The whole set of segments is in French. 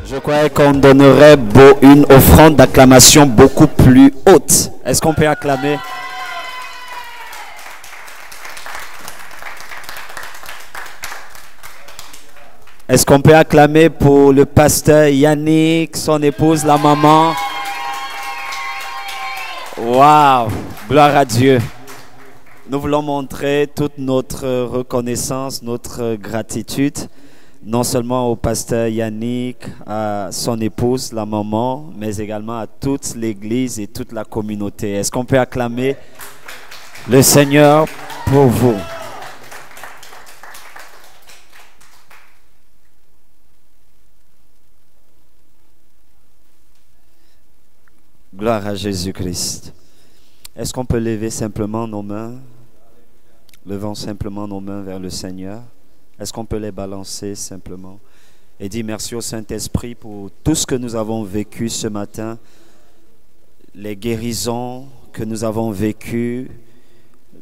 Je croyais qu'on donnerait une offrande d'acclamation beaucoup plus haute. Est-ce qu'on peut acclamer? Est-ce qu'on peut acclamer pour le pasteur Yannick, son épouse, la maman? Waouh! Gloire à Dieu. Nous voulons montrer toute notre reconnaissance, notre gratitude, non seulement au pasteur Yannick, à son épouse, la maman, mais également à toute l'église et toute la communauté. Est-ce qu'on peut acclamer le Seigneur pour vous? Gloire à Jésus-Christ. Est-ce qu'on peut lever simplement nos mains? Levons simplement nos mains vers le Seigneur. Est-ce qu'on peut les balancer simplement? Et dire merci au Saint-Esprit pour tout ce que nous avons vécu ce matin, les guérisons que nous avons vécues,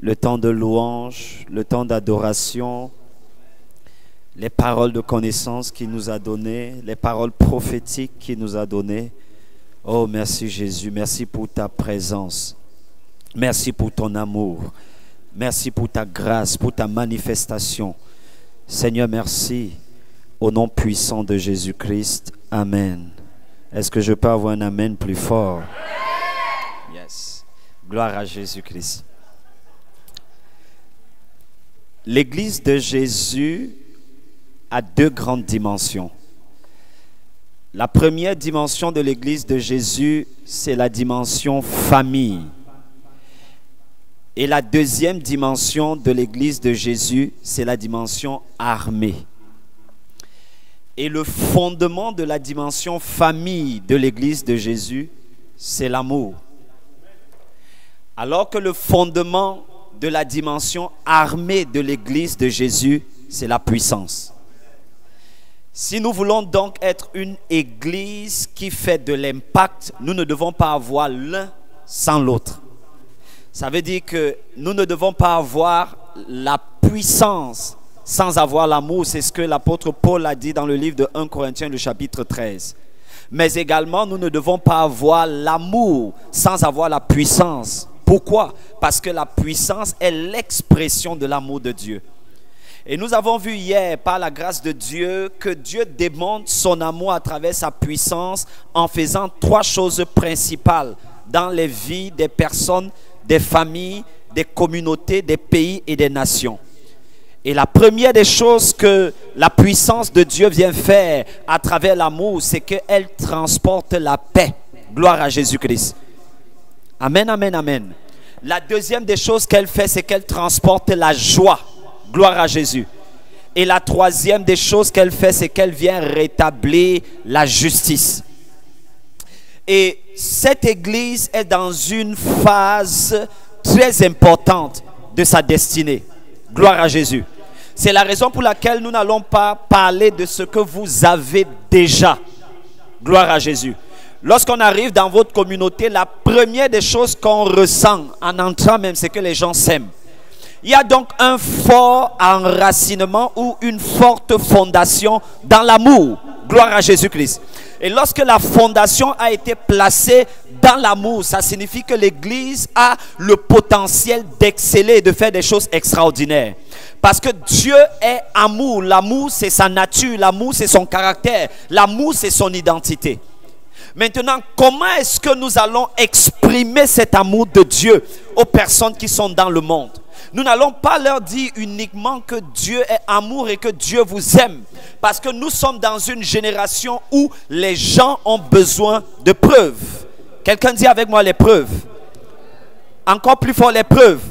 le temps de louange, le temps d'adoration, les paroles de connaissance qu'il nous a données, les paroles prophétiques qu'il nous a données. Oh, merci Jésus, merci pour ta présence. Merci pour ton amour. Merci pour ta grâce, pour ta manifestation. Seigneur, merci. Au nom puissant de Jésus-Christ. Amen. Est-ce que je peux avoir un amen plus fort? Yes. Gloire à Jésus-Christ. L'église de Jésus a deux grandes dimensions. La première dimension de l'église de Jésus, c'est la dimension famille. Et la deuxième dimension de l'église de Jésus, c'est la dimension armée. Et le fondement de la dimension famille de l'église de Jésus, c'est l'amour. Alors que le fondement de la dimension armée de l'église de Jésus, c'est la puissance. Si nous voulons donc être une église qui fait de l'impact, nous ne devons pas avoir l'un sans l'autre. Ça veut dire que nous ne devons pas avoir la puissance sans avoir l'amour. C'est ce que l'apôtre Paul a dit dans le livre de 1 Corinthiens, le chapitre 13. Mais également, nous ne devons pas avoir l'amour sans avoir la puissance. Pourquoi? Parce que la puissance est l'expression de l'amour de Dieu. Et nous avons vu hier, par la grâce de Dieu, que Dieu démontre son amour à travers sa puissance en faisant trois choses principales dans les vies des personnes, des familles, des communautés, des pays et des nations. Et la première des choses que la puissance de Dieu vient faire à travers l'amour, c'est qu'elle transporte la paix. Gloire à Jésus-Christ. Amen, amen, amen. La deuxième des choses qu'elle fait, c'est qu'elle transporte la joie. Gloire à Jésus. Et la troisième des choses qu'elle fait, c'est qu'elle vient rétablir la justice. Et cette église est dans une phase très importante de sa destinée. Gloire à Jésus. C'est la raison pour laquelle nous n'allons pas parler de ce que vous avez déjà. Gloire à Jésus. Lorsqu'on arrive dans votre communauté, la première des choses qu'on ressent en entrant même, c'est que les gens s'aiment. Il y a donc un fort enracinement ou une forte fondation dans l'amour. Gloire à Jésus-Christ. Et lorsque la fondation a été placée dans l'amour, ça signifie que l'église a le potentiel d'exceller et de faire des choses extraordinaires. Parce que Dieu est amour. L'amour, c'est sa nature. L'amour, c'est son caractère. L'amour, c'est son identité. Maintenant, comment est-ce que nous allons exprimer cet amour de Dieu aux personnes qui sont dans le monde? Nous n'allons pas leur dire uniquement que Dieu est amour et que Dieu vous aime. Parce que nous sommes dans une génération où les gens ont besoin de preuves. Quelqu'un dit avec moi les preuves. Encore plus fort, les preuves.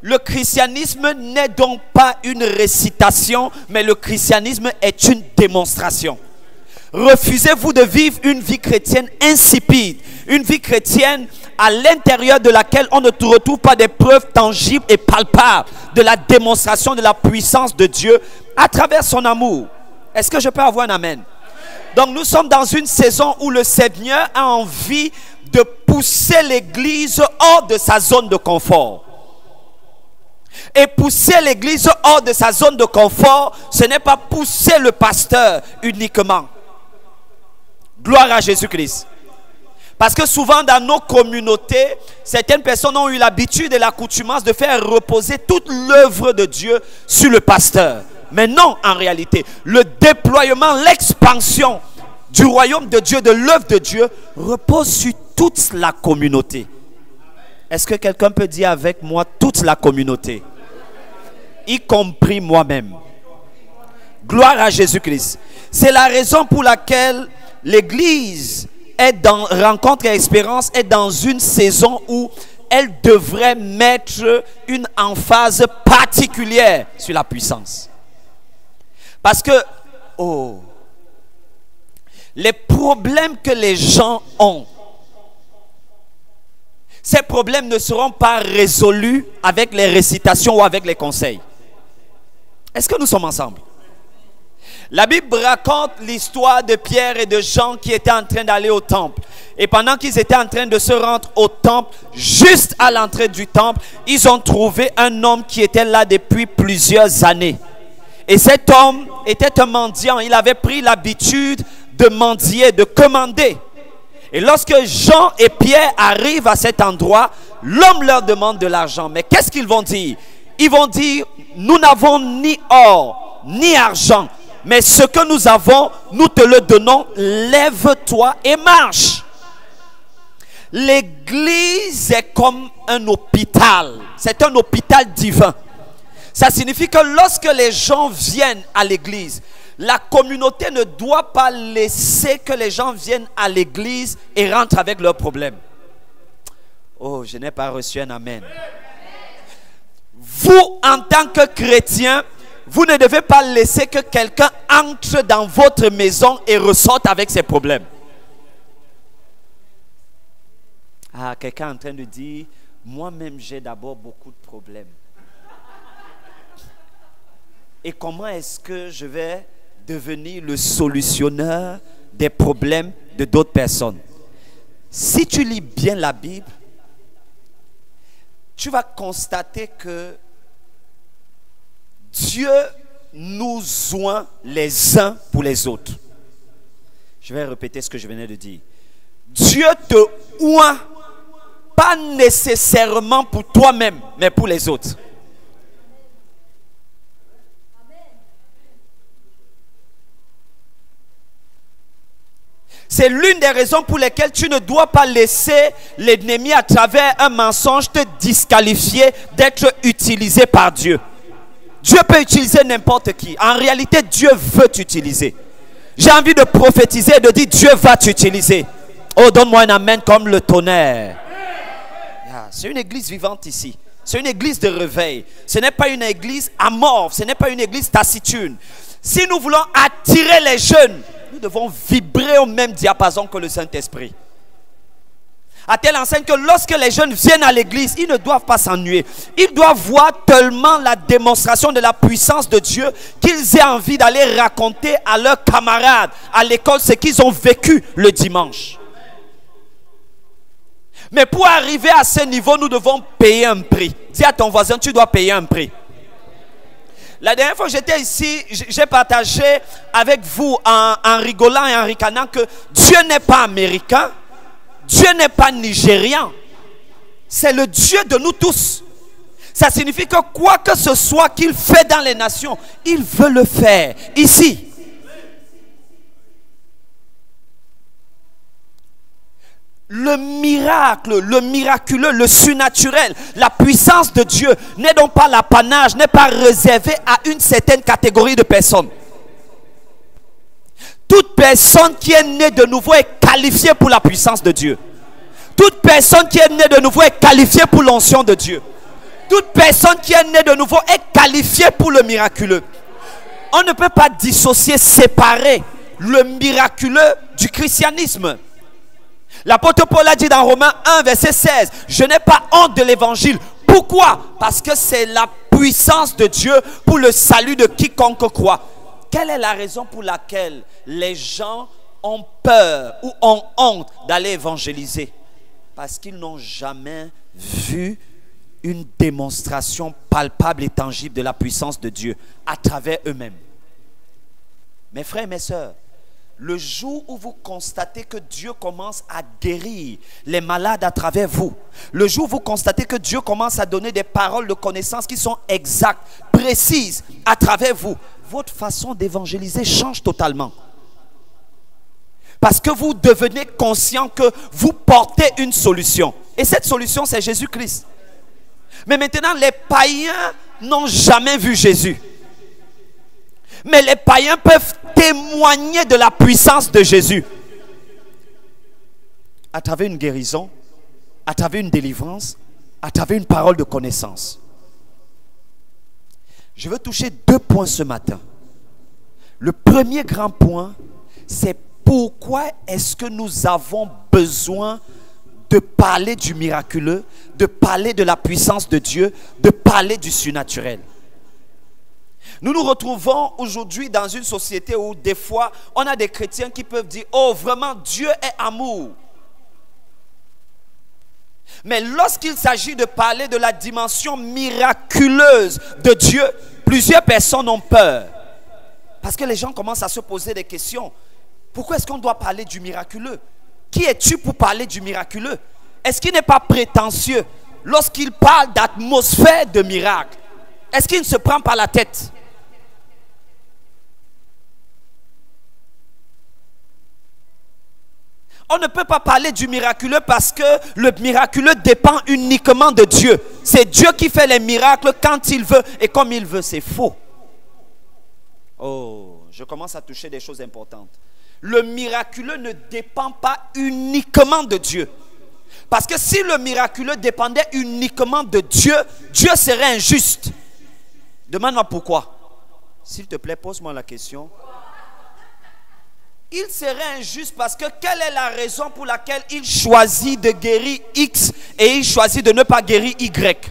Le christianisme n'est donc pas une récitation, mais le christianisme est une démonstration. Refusez-vous de vivre une vie chrétienne insipide, une vie chrétienne à l'intérieur de laquelle on ne retrouve pas des preuves tangibles et palpables de la démonstration de la puissance de Dieu à travers son amour. Est-ce que je peux avoir un amen? Donc nous sommes dans une saison où le Seigneur a envie de pousser l'église hors de sa zone de confort. Et pousser l'église hors de sa zone de confort, ce n'est pas pousser le pasteur uniquement. Gloire à Jésus-Christ. Parce que souvent dans nos communautés, certaines personnes ont eu l'habitude et l'accoutumance de faire reposer toute l'œuvre de Dieu sur le pasteur. Mais non, en réalité, le déploiement, l'expansion du royaume de Dieu, de l'œuvre de Dieu, repose sur toute la communauté. Est-ce que quelqu'un peut dire avec moi toute la communauté? Y compris moi-même. Gloire à Jésus-Christ. C'est la raison pour laquelle l'Église est dans Rencontre et Espérance est dans une saison où elle devrait mettre une emphase particulière sur la puissance. Parce que, les problèmes que les gens ont, ces problèmes ne seront pas résolus avec les récitations ou avec les conseils. Est-ce que nous sommes ensemble? La Bible raconte l'histoire de Pierre et de Jean qui étaient en train d'aller au temple. Et pendant qu'ils étaient en train de se rendre au temple, juste à l'entrée du temple, ils ont trouvé un homme qui était là depuis plusieurs années. Et cet homme était un mendiant. Il avait pris l'habitude de mendier, de commander. Et lorsque Jean et Pierre arrivent à cet endroit, l'homme leur demande de l'argent. Mais qu'est-ce qu'ils vont dire? Ils vont dire, nous n'avons ni or, ni argent. Mais ce que nous avons, nous te le donnons. Lève-toi et marche. L'église est comme un hôpital. C'est un hôpital divin. Ça signifie que lorsque les gens viennent à l'église, la communauté ne doit pas laisser que les gens viennent à l'église et rentrent avec leurs problèmes. Oh, je n'ai pas reçu un amen. Vous, en tant que chrétien, vous ne devez pas laisser que quelqu'un entre dans votre maison et ressorte avec ses problèmes. Ah, quelqu'un est en train de dire, moi-même j'ai d'abord beaucoup de problèmes. Et comment est-ce que je vais devenir le solutionneur des problèmes de d'autres personnes? Si tu lis bien la Bible, tu vas constater que Dieu nous oint les uns pour les autres. Je vais répéter ce que je venais de dire. Dieu te oint pas nécessairement pour toi-même, mais pour les autres. C'est l'une des raisons pour lesquelles tu ne dois pas laisser l'ennemi à travers un mensonge te disqualifier d'être utilisé par Dieu. Dieu peut utiliser n'importe qui. En réalité, Dieu veut t'utiliser. J'ai envie de prophétiser et de dire Dieu va t'utiliser. Oh, donne-moi un amen comme le tonnerre. C'est une église vivante ici. C'est une église de réveil. Ce n'est pas une église amorphe. Ce n'est pas une église taciturne. Si nous voulons attirer les jeunes, nous devons vibrer au même diapason que le Saint-Esprit. À telle enseigne que lorsque les jeunes viennent à l'église, ils ne doivent pas s'ennuyer. Ils doivent voir tellement la démonstration de la puissance de Dieu qu'ils aient envie d'aller raconter à leurs camarades à l'école ce qu'ils ont vécu le dimanche. Mais pour arriver à ce niveau, nous devons payer un prix. Dis à ton voisin, tu dois payer un prix. La dernière fois que j'étais ici, j'ai partagé avec vous en rigolant et en ricanant que Dieu n'est pas américain, Dieu n'est pas nigérian. C'est le Dieu de nous tous. Ça signifie que quoi que ce soit qu'il fait dans les nations, il veut le faire ici. Le miracle, le miraculeux, le surnaturel, la puissance de Dieu n'est donc pas l'apanage, n'est pas réservé à une certaine catégorie de personnes. Toute personne qui est née de nouveau est qualifiée pour la puissance de Dieu. Toute personne qui est née de nouveau est qualifiée pour l'onction de Dieu. Toute personne qui est née de nouveau est qualifiée pour le miraculeux. On ne peut pas dissocier, séparer le miraculeux du christianisme. L'apôtre Paul a dit dans Romains 1 verset 16, je n'ai pas honte de l'évangile. Pourquoi? Parce que c'est la puissance de Dieu pour le salut de quiconque croit. Quelle est la raison pour laquelle les gens ont peur ou ont honte d'aller évangéliser? Parce qu'ils n'ont jamais vu une démonstration palpable et tangible de la puissance de Dieu à travers eux-mêmes. Mes frères et mes sœurs, le jour où vous constatez que Dieu commence à guérir les malades à travers vous, le jour où vous constatez que Dieu commence à donner des paroles de connaissance qui sont exactes, précises à travers vous, votre façon d'évangéliser change totalement. Parce que vous devenez conscient que vous portez une solution. Et cette solution, c'est Jésus-Christ. Mais maintenant, les païens n'ont jamais vu Jésus. Mais les païens peuvent témoigner de la puissance de Jésus. À travers une guérison, à travers une délivrance, à travers une parole de connaissance. Je veux toucher 2 points ce matin. Le premier grand point, c'est pourquoi est-ce que nous avons besoin de parler du miraculeux, de parler de la puissance de Dieu, de parler du surnaturel. Nous nous retrouvons aujourd'hui dans une société où des fois, on a des chrétiens qui peuvent dire « Oh, vraiment, Dieu est amour ». Mais lorsqu'il s'agit de parler de la dimension miraculeuse de Dieu, plusieurs personnes ont peur. Parce que les gens commencent à se poser des questions. Pourquoi est-ce qu'on doit parler du miraculeux? Qui es-tu pour parler du miraculeux? Est-ce qu'il n'est pas prétentieux lorsqu'il parle d'atmosphère de miracle? Est-ce qu'il ne se prend pas la tête? On ne peut pas parler du miraculeux parce que le miraculeux dépend uniquement de Dieu. C'est Dieu qui fait les miracles quand il veut et comme il veut. C'est faux. Oh, je commence à toucher des choses importantes. Le miraculeux ne dépend pas uniquement de Dieu. Parce que si le miraculeux dépendait uniquement de Dieu, Dieu serait injuste. Demande-moi pourquoi. S'il te plaît, pose-moi la question. Il serait injuste parce que quelle est la raison pour laquelle il choisit de guérir X et il choisit de ne pas guérir Y?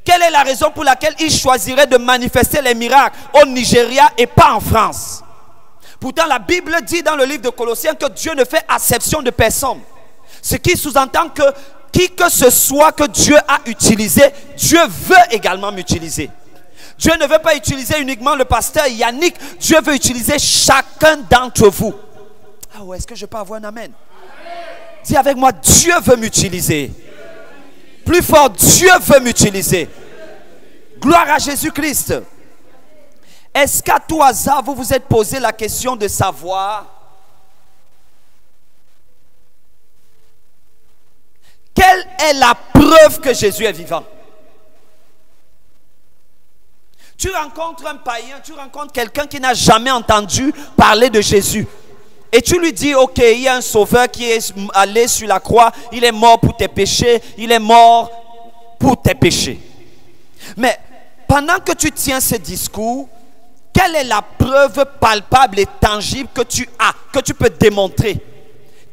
Quelle est la raison pour laquelle il choisirait de manifester les miracles au Nigeria et pas en France? Pourtant, la Bible dit dans le livre de Colossiens que Dieu ne fait acception de personne. Ce qui sous-entend que qui que ce soit que Dieu a utilisé, Dieu veut également m'utiliser. Dieu ne veut pas utiliser uniquement le pasteur Yannick, Dieu veut utiliser chacun d'entre vous. Ah ouais, est-ce que je peux avoir un amen? Dis avec moi, Dieu veut m'utiliser. Plus fort, Dieu veut m'utiliser. Gloire à Jésus-Christ. Est-ce qu'à tout hasard, vous vous êtes posé la question de savoir quelle est la preuve que Jésus est vivant? Tu rencontres un païen, tu rencontres quelqu'un qui n'a jamais entendu parler de Jésus. Et tu lui dis, ok, il y a un sauveur qui est allé sur la croix, il est mort pour tes péchés, il est mort pour tes péchés. Mais pendant que tu tiens ce discours, quelle est la preuve palpable et tangible que tu as, que tu peux démontrer,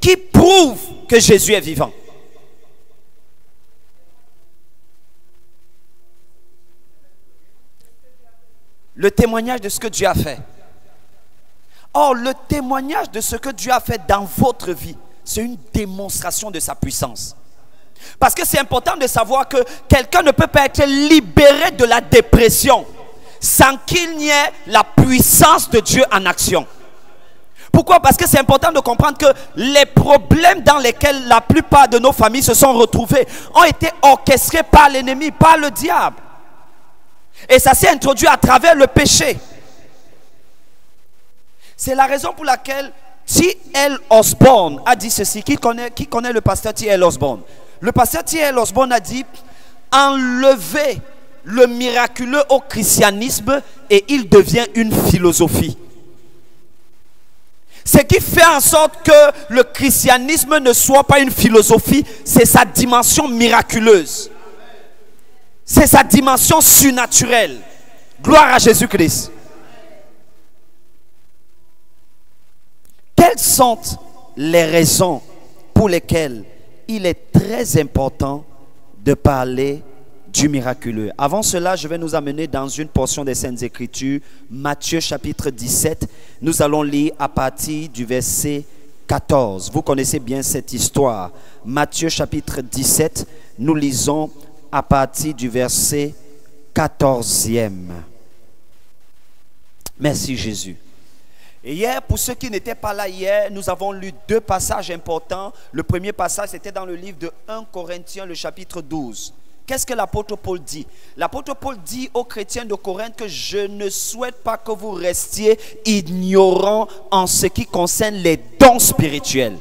qui prouve que Jésus est vivant? Le témoignage de ce que Dieu a fait. Or, le témoignage de ce que Dieu a fait dans votre vie, c'est une démonstration de sa puissance. Parce que c'est important de savoir que quelqu'un ne peut pas être libéré de la dépression sans qu'il n'y ait la puissance de Dieu en action. Pourquoi? Parce que c'est important de comprendre que les problèmes dans lesquels la plupart de nos familles se sont retrouvées ont été orchestrés par l'ennemi, par le diable. Et ça s'est introduit à travers le péché. C'est la raison pour laquelle T.L. Osborne a dit ceci. Qui connaît le pasteur T.L. Osborne? Le pasteur T.L. Osborne a dit: enlevez le miraculeux au christianisme et il devient une philosophie. Ce qui fait en sorte que le christianisme ne soit pas une philosophie, c'est sa dimension miraculeuse. C'est sa dimension surnaturelle. Gloire à Jésus-Christ. Quelles sont les raisons pour lesquelles il est très important de parler du miraculeux? Avant cela, je vais nous amener dans une portion des Saintes Écritures, Matthieu chapitre 17. Nous allons lire à partir du verset 14. Vous connaissez bien cette histoire. Matthieu chapitre 17, nous lisons à partir du verset 14e. Merci Jésus. Et hier, pour ceux qui n'étaient pas là hier, nous avons lu deux passages importants. Le premier passage, c'était dans le livre de 1 Corinthiens, le chapitre 12. Qu'est-ce que l'apôtre Paul dit? L'apôtre Paul dit aux chrétiens de Corinthe que je ne souhaite pas que vous restiez ignorants en ce qui concerne les dons spirituels.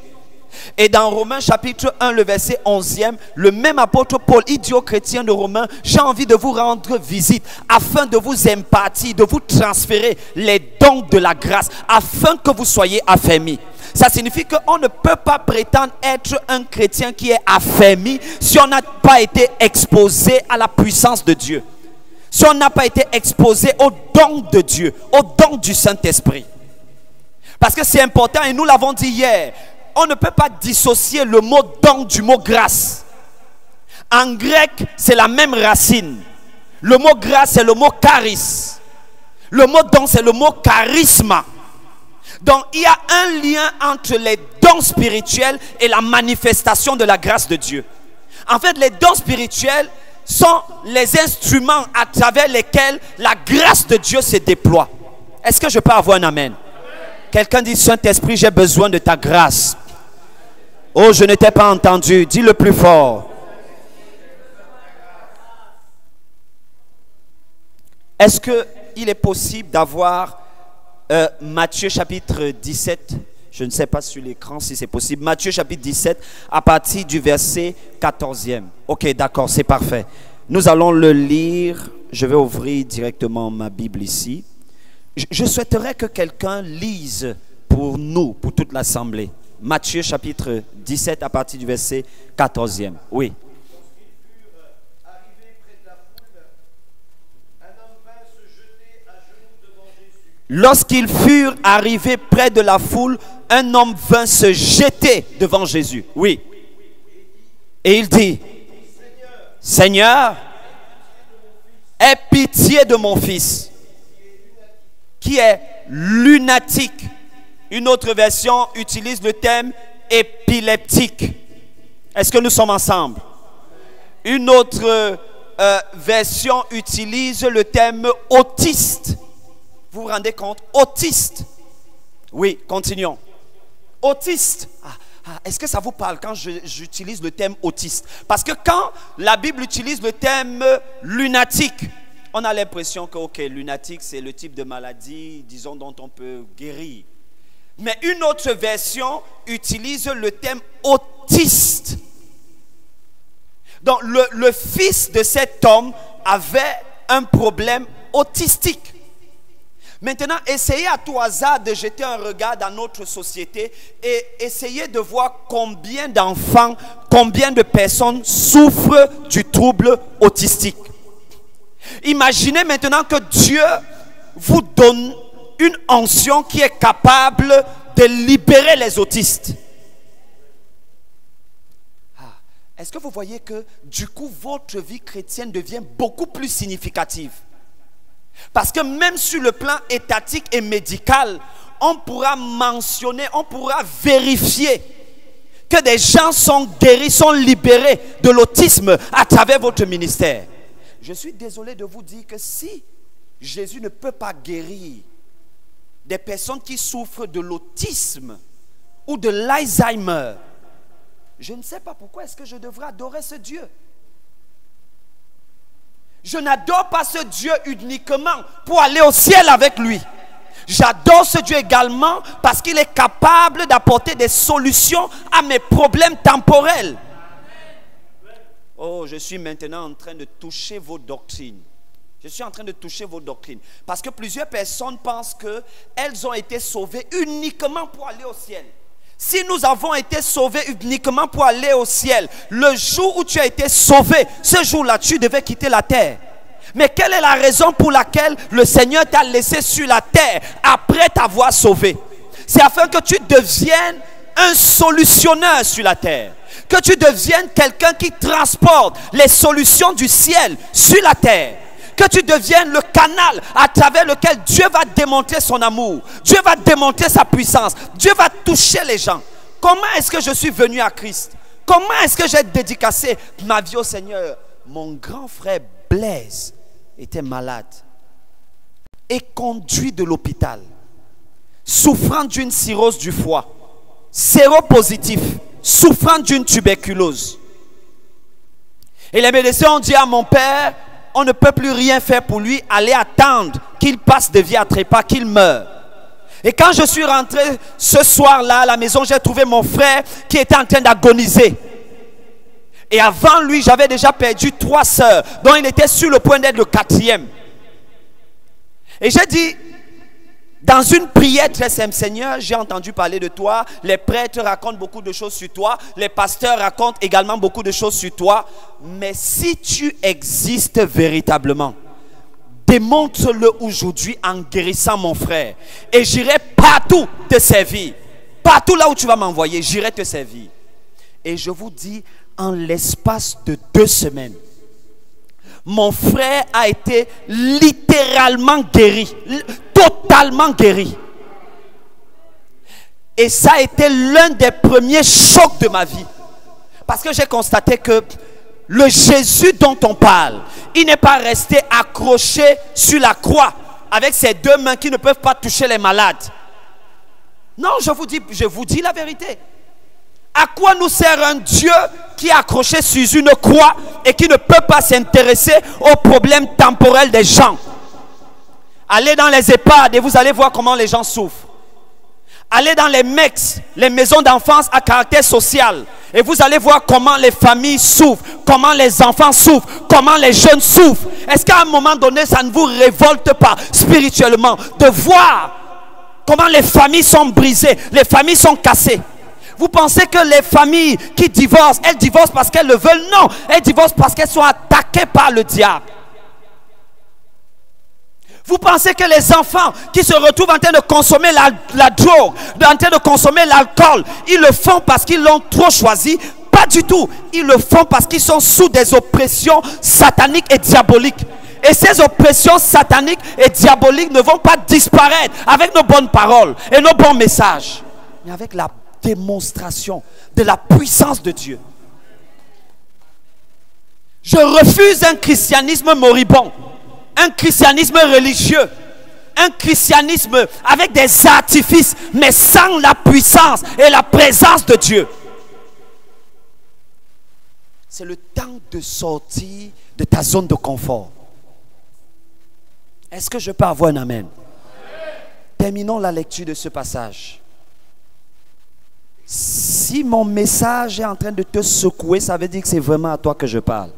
Et dans Romains chapitre 1, le verset 11e, le même apôtre Paul, il dit aux chrétiens de Romains, j'ai envie de vous rendre visite afin de vous impartir, de vous transférer les dons de la grâce, afin que vous soyez affermis. Ça signifie qu'on ne peut pas prétendre être un chrétien qui est affermi si on n'a pas été exposé à la puissance de Dieu. Si on n'a pas été exposé aux dons de Dieu, aux dons du Saint-Esprit. Parce que c'est important et nous l'avons dit hier. On ne peut pas dissocier le mot don du mot grâce. En grec, c'est la même racine. Le mot grâce, c'est le mot charis. Le mot don, c'est le mot charisma. Donc, il y a un lien entre les dons spirituels et la manifestation de la grâce de Dieu. En fait, les dons spirituels sont les instruments à travers lesquels la grâce de Dieu se déploie. Est-ce que je peux avoir un amen? Quelqu'un dit, Saint-Esprit, j'ai besoin de ta grâce. Oh, je ne t'ai pas entendu. Dis le plus fort. Est-ce qu'il est possible d'avoir Matthieu chapitre 17? Je ne sais pas sur l'écran si c'est possible. Matthieu chapitre 17 à partir du verset 14e. Ok, d'accord, c'est parfait. Nous allons le lire. Je vais ouvrir directement ma Bible ici. Je souhaiterais que quelqu'un lise pour nous, pour toute l'assemblée. Matthieu chapitre 17 à partir du verset 14e. Oui. Lorsqu'ils furent arrivés près de la foule, un homme vint se jeter devant Jésus. Oui. Et il dit, Seigneur, aie pitié de mon fils, qui est lunatique. Une autre version utilise le terme épileptique. Est-ce que nous sommes ensemble? Une autre version utilise le terme autiste. Vous vous rendez compte? Autiste. Oui, continuons. Autiste. Est-ce que ça vous parle quand j'utilise le terme autiste? Parce que quand la Bible utilise le terme lunatique, on a l'impression que, ok, lunatique, c'est le type de maladie, disons, dont on peut guérir. Mais une autre version utilise le terme autiste. Donc, le fils de cet homme avait un problème autistique. Maintenant, essayez à tout hasard de jeter un regard dans notre société et essayez de voir combien d'enfants, combien de personnes souffrent du trouble autistique. Imaginez maintenant que Dieu vous donne une onction qui est capable de libérer les autistes. Est-ce que vous voyez que du coup votre vie chrétienne devient beaucoup plus significative? Parce que même sur le plan étatique et médical, on pourra mentionner, on pourra vérifier que des gens sont guéris, sont libérés de l'autisme à travers votre ministère. Je suis désolé de vous dire que si Jésus ne peut pas guérir des personnes qui souffrent de l'autisme ou de l'Alzheimer, je ne sais pas pourquoi est-ce que je devrais adorer ce Dieu. Je n'adore pas ce Dieu uniquement pour aller au ciel avec lui. J'adore ce Dieu également parce qu'il est capable d'apporter des solutions à mes problèmes temporels. Oh, je suis maintenant en train de toucher vos doctrines. Je suis en train de toucher vos doctrines. Parce que plusieurs personnes pensent qu'elles ont été sauvées uniquement pour aller au ciel. Si nous avons été sauvés uniquement pour aller au ciel, le jour où tu as été sauvé, ce jour-là, tu devais quitter la terre. Mais quelle est la raison pour laquelle le Seigneur t'a laissé sur la terre après t'avoir sauvé? C'est afin que tu deviennes un solutionneur sur la terre. Que tu deviennes quelqu'un qui transporte les solutions du ciel sur la terre. Que tu deviennes le canal à travers lequel Dieu va démontrer son amour. Dieu va démontrer sa puissance. Dieu va toucher les gens. Comment est-ce que je suis venu à Christ? Comment est-ce que j'ai dédicacé ma vie au Seigneur? Mon grand frère Blaise était malade et conduit de l'hôpital. souffrant d'une cirrhose du foie, séropositif, souffrant d'une tuberculose. Et les médecins ont dit à mon père, on ne peut plus rien faire pour lui, allez attendre qu'il passe de vie à trépas, qu'il meure. Et quand je suis rentré ce soir-là à la maison, j'ai trouvé mon frère qui était en train d'agoniser. Et avant lui, j'avais déjà perdu 3 sœurs, dont il était sur le point d'être le 4e. Et j'ai dit, dans une prière très simple, Seigneur, j'ai entendu parler de toi, les prêtres racontent beaucoup de choses sur toi, les pasteurs racontent également beaucoup de choses sur toi, mais si tu existes véritablement, démontre-le aujourd'hui en guérissant mon frère, et j'irai partout te servir, partout là où tu vas m'envoyer, j'irai te servir. Et je vous dis, en l'espace de 2 semaines, mon frère a été littéralement guéri, totalement guéri. Et ça a été l'un des premiers chocs de ma vie. Parce que j'ai constaté que le Jésus dont on parle, il n'est pas resté accroché sur la croix avec ses 2 mains qui ne peuvent pas toucher les malades. Non, je vous dis la vérité. À quoi nous sert un Dieu qui est accroché sur une croix et qui ne peut pas s'intéresser aux problèmes temporels des gens? Allez dans les EHPAD et vous allez voir comment les gens souffrent. Allez dans les MEX, les maisons d'enfance à caractère social, et vous allez voir comment les familles souffrent, comment les enfants souffrent, comment les jeunes souffrent. Est-ce qu'à un moment donné, ça ne vous révolte pas spirituellement de voir comment les familles sont brisées, les familles sont cassées? Vous pensez que les familles qui divorcent, elles divorcent parce qu'elles le veulent? Non, elles divorcent parce qu'elles sont attaquées par le diable. Vous pensez que les enfants qui se retrouvent en train de consommer la drogue, en train de consommer l'alcool, ils le font parce qu'ils l'ont trop choisi? Pas du tout. Ils le font parce qu'ils sont sous des oppressions sataniques et diaboliques. Et ces oppressions sataniques et diaboliques ne vont pas disparaître avec nos bonnes paroles et nos bons messages, mais avec la démonstration de la puissance de Dieu. Je refuse un christianisme moribond, un christianisme religieux, un christianisme avec des artifices, mais sans la puissance et la présence de Dieu. C'est le temps de sortir de ta zone de confort. Est-ce que je peux avoir un amen? Terminons la lecture de ce passage. Si mon message est en train de te secouer, ça veut dire que c'est vraiment à toi que je parle.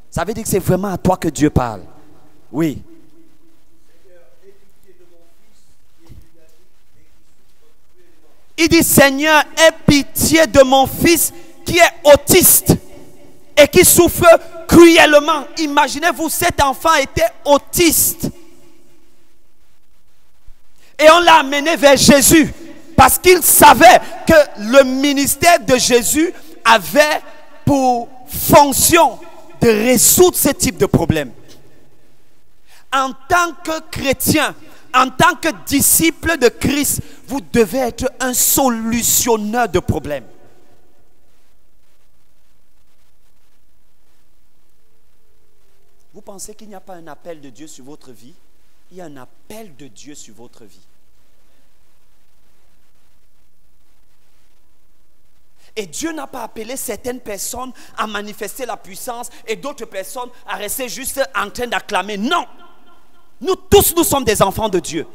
Ça veut dire que c'est vraiment à toi que Dieu parle. Oui. Il dit, Seigneur, aie pitié de mon fils qui est autiste et qui souffre cruellement. Imaginez-vous, cet enfant était autiste. Et on l'a amené vers Jésus parce qu'il savait que le ministère de Jésus avait pour fonction de résoudre ce type de problème. En tant que chrétien, en tant que disciple de Christ, vous devez être un solutionneur de problèmes. Vous pensez qu'il n'y a pas un appel de Dieu sur votre vie? Il y a un appel de Dieu sur votre vie. Et Dieu n'a pas appelé certaines personnes à manifester la puissance et d'autres personnes à rester juste en train d'acclamer. Non! Nous tous, nous sommes des enfants de Dieu.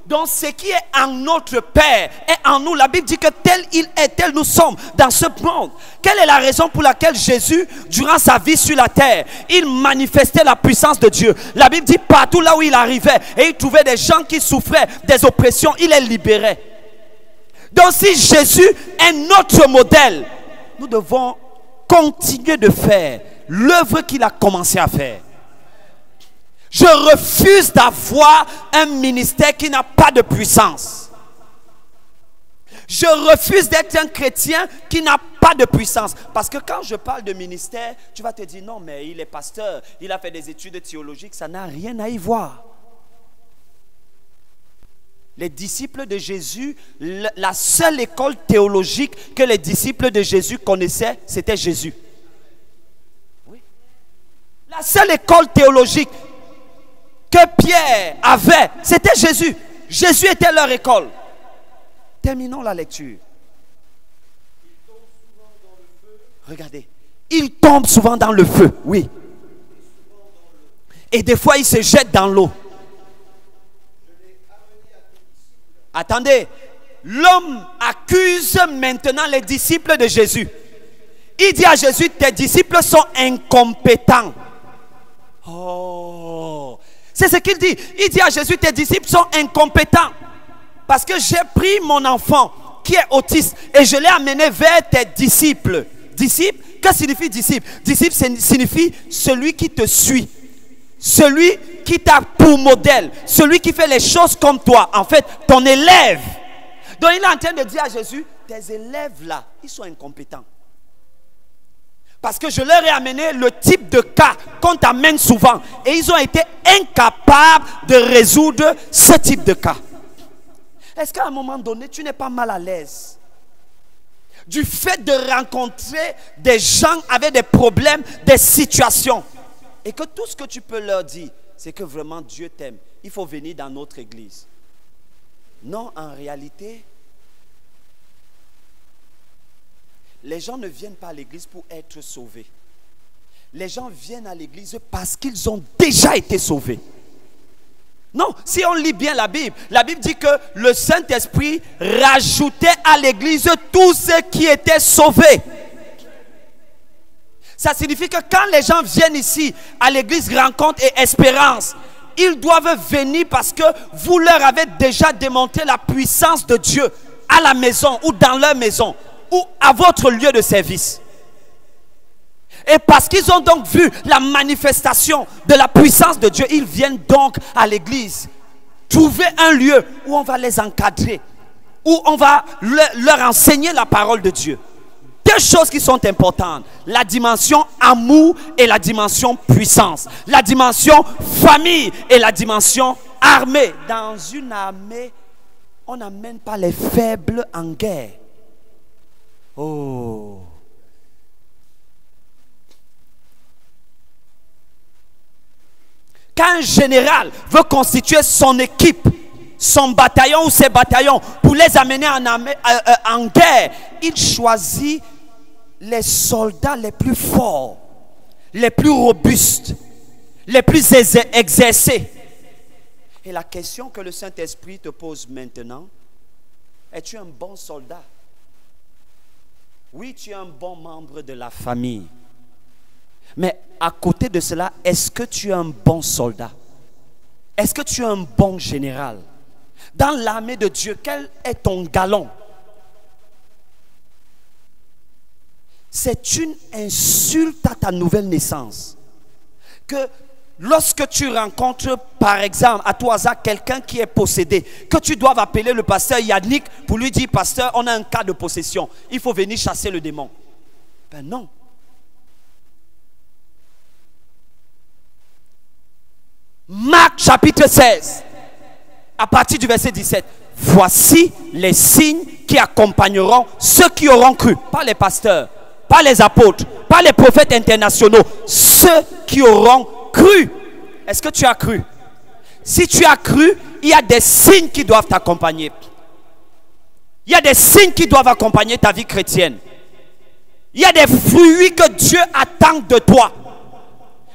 Donc ce qui est en notre Père est en nous. La Bible dit que tel il est, tel nous sommes dans ce monde. Quelle est la raison pour laquelle Jésus, durant sa vie sur la terre, il manifestait la puissance de Dieu? La Bible dit partout là où il arrivait et il trouvait des gens qui souffraient des oppressions, il les libérait. Donc si Jésus est notre modèle, nous devons continuer de faire l'œuvre qu'il a commencé à faire. Je refuse d'avoir un ministère qui n'a pas de puissance. Je refuse d'être un chrétien qui n'a pas de puissance. Parce que quand je parle de ministère, tu vas te dire non, mais il est pasteur, il a fait des études théologiques, ça n'a rien à y voir. Les disciples de Jésus, la seule école théologique que les disciples de Jésus connaissaient, c'était Jésus. Oui. La seule école théologique que Pierre avait, c'était Jésus. Jésus était leur école. Terminons la lecture. Regardez. Il tombe souvent dans le feu, oui. Et des fois, il se jette dans l'eau. Attendez. L'homme accuse maintenant les disciples de Jésus. Il dit à Jésus, tes disciples sont incompétents. Oh, c'est ce qu'il dit. Il dit à Jésus, tes disciples sont incompétents. Parce que j'ai pris mon enfant qui est autiste et je l'ai amené vers tes disciples. Disciple, que signifie disciple? Disciple signifie celui qui te suit. Celui qui t'a pour modèle. Celui qui fait les choses comme toi. En fait, ton élève. Donc il est en train de dire à Jésus, tes élèves là, ils sont incompétents. Parce que je leur ai amené le type de cas qu'on t'amène souvent. Et ils ont été incapables de résoudre ce type de cas. Est-ce qu'à un moment donné, tu n'es pas mal à l'aise du fait de rencontrer des gens avec des problèmes, des situations, et que tout ce que tu peux leur dire, c'est que vraiment Dieu t'aime. Il faut venir dans notre église. Non, en réalité, les gens ne viennent pas à l'église pour être sauvés. Les gens viennent à l'église parce qu'ils ont déjà été sauvés. Non, si on lit bien la Bible dit que le Saint-Esprit rajoutait à l'église tous ceux qui étaient sauvés. Ça signifie que quand les gens viennent ici à l'église Rencontre et Espérance, ils doivent venir parce que vous leur avez déjà démontré la puissance de Dieu à la maison ou dans leur maison ou à votre lieu de service. Et parce qu'ils ont donc vu la manifestation de la puissance de Dieu, ils viennent donc à l'église trouver un lieu où on va les encadrer, où on va leur enseigner la parole de Dieu. Deux choses qui sont importantes: la dimension amour et la dimension puissance, la dimension famille et la dimension armée. Dans une armée, on n'amène pas les faibles en guerre. Oh. Quand un général veut constituer son équipe, son bataillon ou ses bataillons pour les amener en guerre, il choisit les soldats les plus forts, les plus robustes, les plus exercés. Et la question que le Saint-Esprit te pose maintenant: es-tu un bon soldat? Oui, tu es un bon membre de la famille. Mais à côté de cela, est-ce que tu es un bon soldat? Est-ce que tu es un bon général? Dans l'armée de Dieu, quel est ton galon? C'est une insulte à ta nouvelle naissance que lorsque tu rencontres, par exemple, à tout hasard, quelqu'un qui est possédé, que tu dois appeler le pasteur Yannick pour lui dire: pasteur, on a un cas de possession, il faut venir chasser le démon. Ben non. Marc chapitre 16, à partir du verset 17. Voici les signes qui accompagneront ceux qui auront cru. Pas les pasteurs, pas les apôtres, pas les prophètes internationaux. Ceux qui auront cru. Est-ce que tu as cru? Si tu as cru, il y a des signes qui doivent t'accompagner. Il y a des signes qui doivent accompagner ta vie chrétienne. Il y a des fruits que Dieu attend de toi.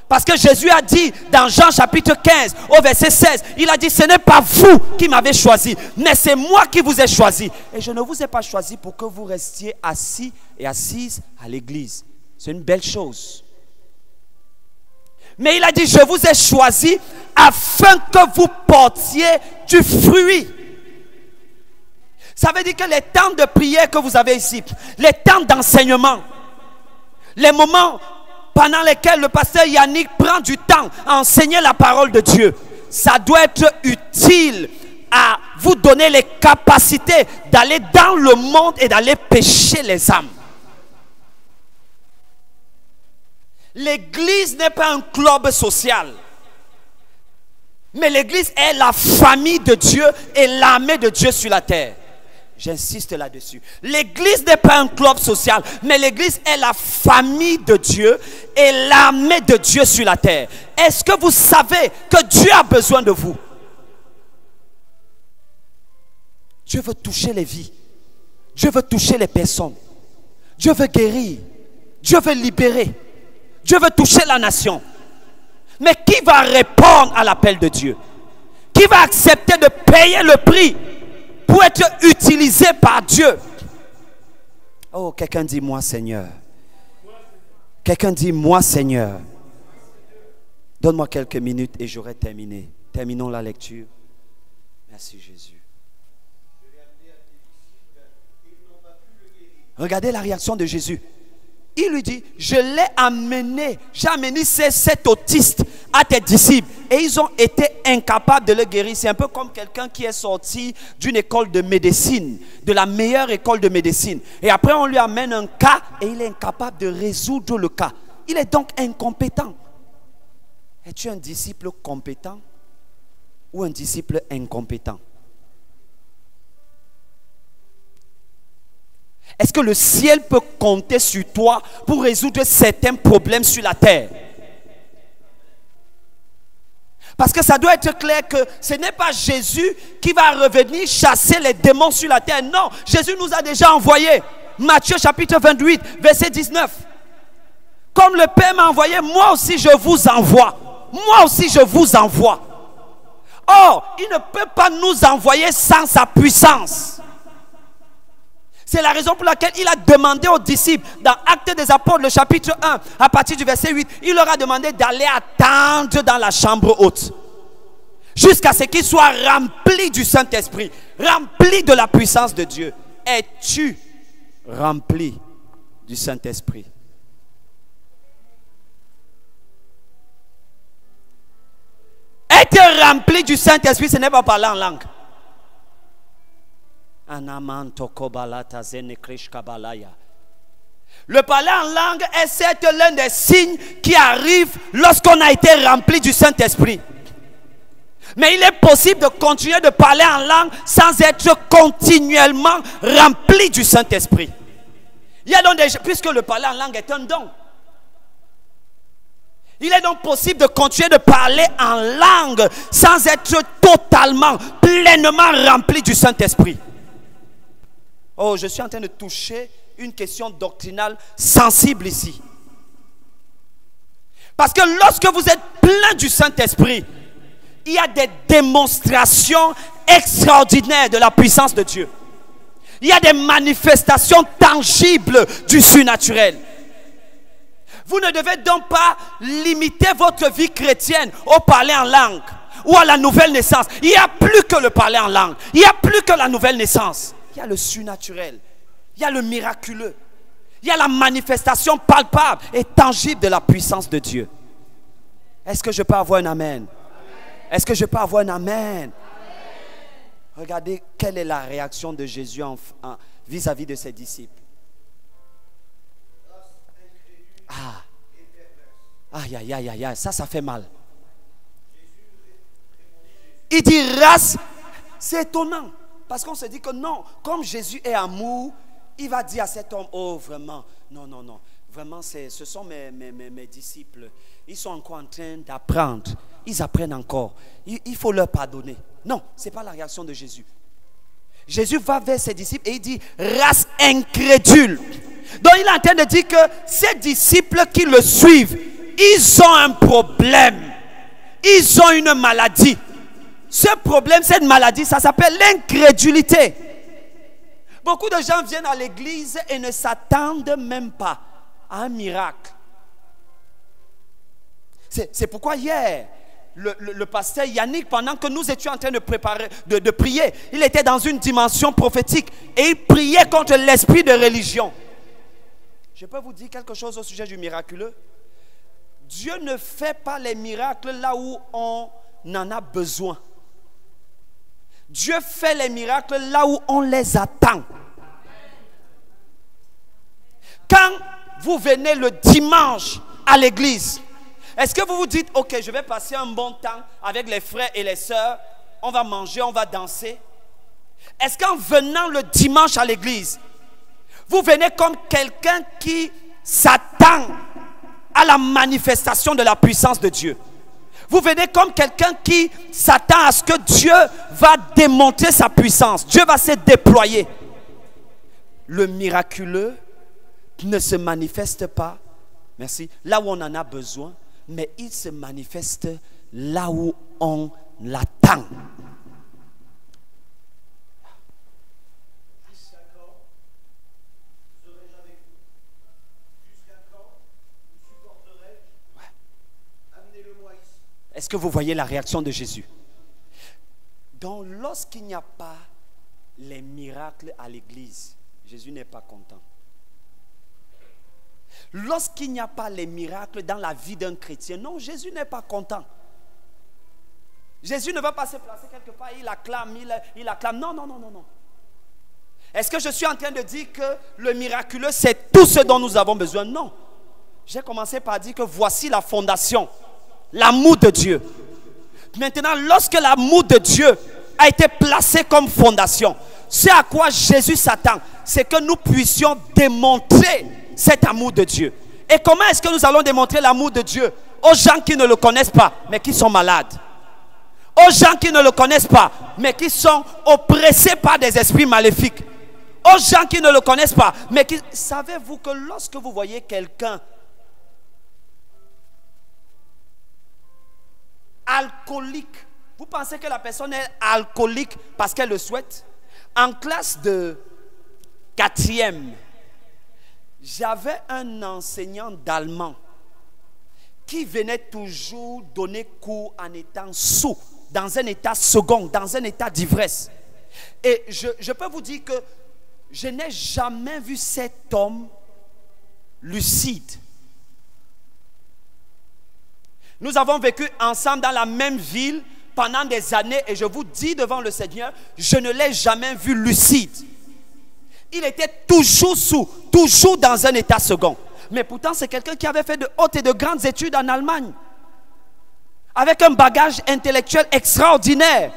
Parce que Jésus a dit dans Jean chapitre 15 au verset 16, il a dit: ce n'est pas vous qui m'avez choisi, mais c'est moi qui vous ai choisi. Et je ne vous ai pas choisi pour que vous restiez assis et assises à l'église. C'est une belle chose. Mais il a dit: je vous ai choisi afin que vous portiez du fruit. Ça veut dire que les temps de prière que vous avez ici, les temps d'enseignement, les moments pendant lesquels le pasteur Yannick prend du temps à enseigner la parole de Dieu, ça doit être utile à vous donner les capacités d'aller dans le monde et d'aller pêcher les âmes. L'église n'est pas un club social, mais l'église est la famille de Dieu et l'armée de Dieu sur la terre. J'insiste là-dessus. L'église n'est pas un club social, mais l'église est la famille de Dieu et l'armée de Dieu sur la terre. Est-ce que vous savez que Dieu a besoin de vous? Dieu veut toucher les vies. Dieu veut toucher les personnes. Dieu veut guérir. Dieu veut libérer. Dieu veut toucher la nation. Mais qui va répondre à l'appel de Dieu? Qui va accepter de payer le prix pour être utilisé par Dieu? Oh, quelqu'un dit moi Seigneur. Quelqu'un dit moi Seigneur. Donne-moi quelques minutes et j'aurai terminé. Terminons la lecture. Merci Jésus. Regardez la réaction de Jésus. Il lui dit, je l'ai amené, j'ai amené cet autiste à tes disciples et ils ont été incapables de le guérir. C'est un peu comme quelqu'un qui est sorti d'une école de médecine, de la meilleure école de médecine. Et après on lui amène un cas et il est incapable de résoudre le cas. Il est donc incompétent. Es-tu un disciple compétent ou un disciple incompétent? Est-ce que le ciel peut compter sur toi pour résoudre certains problèmes sur la terre? Parce que ça doit être clair que ce n'est pas Jésus qui va revenir chasser les démons sur la terre. Non, Jésus nous a déjà envoyés. Matthieu chapitre 28, verset 19. Comme le Père m'a envoyé, moi aussi je vous envoie. Moi aussi je vous envoie. Or, il ne peut pas nous envoyer sans sa puissance. C'est la raison pour laquelle il a demandé aux disciples, dans Actes des Apôtres, le chapitre 1, à partir du verset 8, il leur a demandé d'aller attendre dans la chambre haute. Jusqu'à ce qu'ils soient remplis du Saint-Esprit, remplis de la puissance de Dieu. Es-tu rempli du Saint-Esprit? Être rempli du Saint-Esprit, ce n'est pas parler en langue. Le parler en langue est certes l'un des signes qui arrivent lorsqu'on a été rempli du Saint-Esprit. Mais il est possible de continuer de parler en langue sans être continuellement rempli du Saint-Esprit. Il y a donc puisque le parler en langue est un don, il est donc possible de continuer de parler en langue sans être totalement, pleinement rempli du Saint-Esprit. Oh, je suis en train de toucher une question doctrinale sensible ici. Parce que lorsque vous êtes plein du Saint-Esprit, il y a des démonstrations extraordinaires de la puissance de Dieu. Il y a des manifestations tangibles du surnaturel. Vous ne devez donc pas limiter votre vie chrétienne au parler en langue ou à la nouvelle naissance. Il n'y a plus que le parler en langue. Il n'y a plus que la nouvelle naissance. Il y a le surnaturel, il y a le miraculeux, il y a la manifestation palpable et tangible de la puissance de Dieu. Est-ce que je peux avoir un amen? Est-ce que je peux avoir un amen? Regardez quelle est la réaction de Jésus vis-à-vis de ses disciples. Aïe, aïe, aïe, aïe, aïe, ça fait mal. Il dit race, c'est étonnant. Parce qu'on se dit que non, comme Jésus est amour, il va dire à cet homme, oh vraiment, non, non, non, vraiment ce sont mes disciples. Ils sont encore en train d'apprendre, ils apprennent encore, il faut leur pardonner. Non, ce n'est pas la réaction de Jésus. Jésus va vers ses disciples et il dit, race incrédule. Donc il est en train de dire que ces disciples qui le suivent, ils ont un problème, ils ont une maladie. Ce problème, cette maladie, ça s'appelle l'incrédulité. Beaucoup de gens viennent à l'église et ne s'attendent même pas à un miracle. C'est pourquoi hier, le pasteur Yannick, pendant que nous étions en train de préparer, de prier, il était dans une dimension prophétique et il priait contre l'esprit de religion. Je peux vous dire quelque chose au sujet du miraculeux? Dieu ne fait pas les miracles là où on en a besoin. Dieu fait les miracles là où on les attend. Quand vous venez le dimanche à l'église, est-ce que vous vous dites, ok, je vais passer un bon temps avec les frères et les sœurs, on va manger, on va danser? Est-ce qu'en venant le dimanche à l'église, vous venez comme quelqu'un qui s'attend à la manifestation de la puissance de Dieu? Vous venez comme quelqu'un qui s'attend à ce que Dieu va démontrer sa puissance. Dieu va se déployer. Le miraculeux ne se manifeste pas, merci, là où on en a besoin, mais il se manifeste là où on l'attend. Est-ce que vous voyez la réaction de Jésus? Donc, lorsqu'il n'y a pas les miracles à l'église, Jésus n'est pas content. Lorsqu'il n'y a pas les miracles dans la vie d'un chrétien, non, Jésus n'est pas content. Jésus ne va pas se placer quelque part, il acclame, il acclame. Non, non, non, non, non. Est-ce que je suis en train de dire que le miraculeux, c'est tout ce dont nous avons besoin? Non. J'ai commencé par dire que voici la fondation. L'amour de Dieu. Maintenant, lorsque l'amour de Dieu a été placé comme fondation, ce à quoi Jésus s'attend, c'est que nous puissions démontrer cet amour de Dieu. Et comment est-ce que nous allons démontrer l'amour de Dieu? Aux gens qui ne le connaissent pas, mais qui sont malades. Aux gens qui ne le connaissent pas, mais qui sont oppressés par des esprits maléfiques. Aux gens qui ne le connaissent pas, mais qui... Savez-vous que lorsque vous voyez quelqu'un alcoolique, vous pensez que la personne est alcoolique parce qu'elle le souhaite? En classe de 4e, j'avais un enseignant d'allemand qui venait toujours donner cours en étant sous, dans un état second, dans un état d'ivresse. Et je peux vous dire que je n'ai jamais vu cet homme lucide. Nous avons vécu ensemble dans la même ville pendant des années et je vous dis devant le Seigneur, je ne l'ai jamais vu lucide. Il était toujours sous, toujours dans un état second. Mais pourtant, c'est quelqu'un qui avait fait de hautes et de grandes études en Allemagne, avec un bagage intellectuel extraordinaire,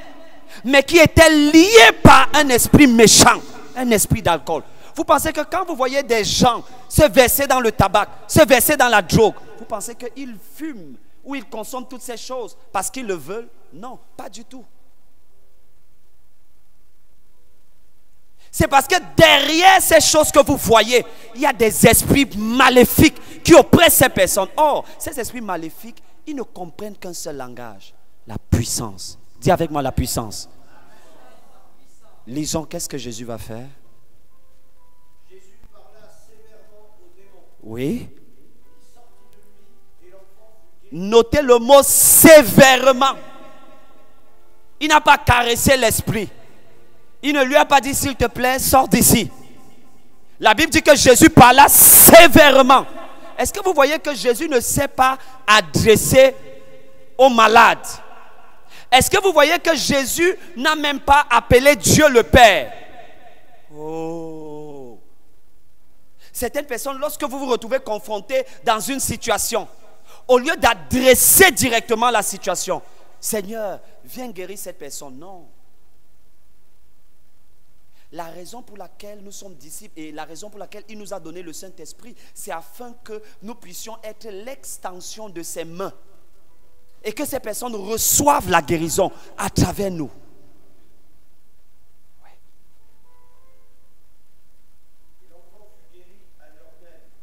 mais qui était lié par un esprit méchant, un esprit d'alcool. Vous pensez que quand vous voyez des gens se verser dans le tabac, se verser dans la drogue, vous pensez qu'ils fument ou ils consomment toutes ces choses parce qu'ils le veulent? Non, pas du tout. C'est parce que derrière ces choses que vous voyez, il y a des esprits maléfiques qui oppressent ces personnes. Or, ces esprits maléfiques, ils ne comprennent qu'un seul langage, la puissance. Dis avec moi la puissance. Lisons, qu'est-ce que Jésus va faire? Jésus parla sévèrement aux démons. Oui. Il sortit de lui et l'enfant fut guéri. Notez le mot sévèrement. Il n'a pas caressé l'esprit. Il ne lui a pas dit, s'il te plaît, sors d'ici. La Bible dit que Jésus parla sévèrement. Est-ce que vous voyez que Jésus ne s'est pas adressé aux malades? Est-ce que vous voyez que Jésus n'a même pas appelé Dieu le Père? Oh! Certaines personnes, lorsque vous vous retrouvez confrontés dans une situation, au lieu d'adresser directement la situation, Seigneur, viens guérir cette personne. Non. La raison pour laquelle nous sommes disciples et la raison pour laquelle il nous a donné le Saint-Esprit, c'est afin que nous puissions être l'extension de ses mains et que ces personnes reçoivent la guérison à travers nous. Ouais.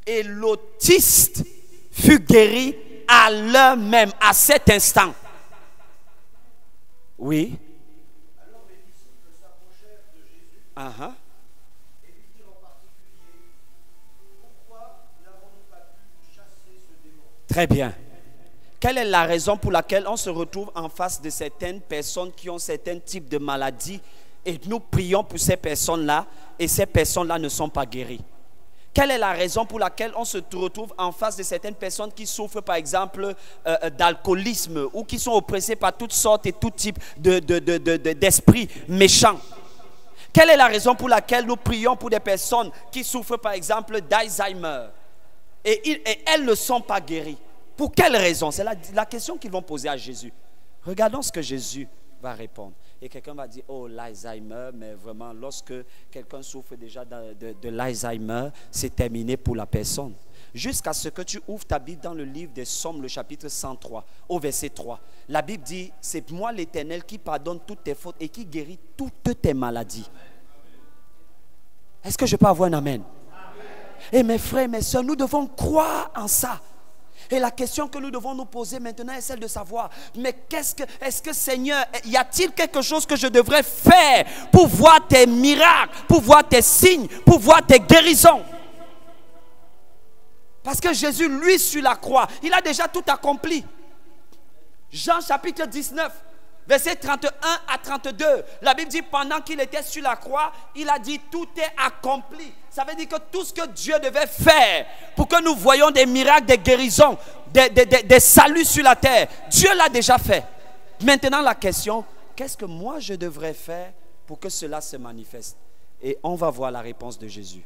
Et l'autiste fut guéri à l'heure même, à cet instant. Oui. Alors les disciples s'approchèrent de Jésus et lui dirent en particulier, pourquoi n'avons-nous pas pu chasser ce démon? Très bien. Quelle est la raison pour laquelle on se retrouve en face de certaines personnes qui ont certains types de maladies et nous prions pour ces personnes-là et ces personnes-là ne sont pas guéries? Quelle est la raison pour laquelle on se retrouve en face de certaines personnes qui souffrent par exemple d'alcoolisme ou qui sont oppressées par toutes sortes et tout type d'esprits méchants? Quelle est la raison pour laquelle nous prions pour des personnes qui souffrent par exemple d'Alzheimer et elles ne sont pas guéries? Pour quelle raison? C'est la question qu'ils vont poser à Jésus. Regardons ce que Jésus va répondre. Et quelqu'un va dire, oh, l'Alzheimer, mais vraiment, lorsque quelqu'un souffre déjà de l'Alzheimer, c'est terminé pour la personne. Jusqu'à ce que tu ouvres ta Bible dans le livre des Psaumes, le chapitre 103, au verset 3. La Bible dit, c'est moi l'Éternel qui pardonne toutes tes fautes et qui guérit toutes tes maladies. Est-ce que je peux avoir un amen? Et mes frères et mes soeurs, nous devons croire en ça. Et la question que nous devons nous poser maintenant est celle de savoir, mais est-ce que Seigneur, y a-t-il quelque chose que je devrais faire pour voir tes miracles, pour voir tes signes, pour voir tes guérisons? Parce que Jésus, lui, sur la croix, il a déjà tout accompli. Jean chapitre 19, verset 31 à 32. La Bible dit, pendant qu'il était sur la croix, il a dit, tout est accompli. Ça veut dire que tout ce que Dieu devait faire pour que nous voyions des miracles, des guérisons, des saluts sur la terre, Dieu l'a déjà fait. Maintenant la question, qu'est-ce que moi je devrais faire pour que cela se manifeste? Et on va voir la réponse de Jésus.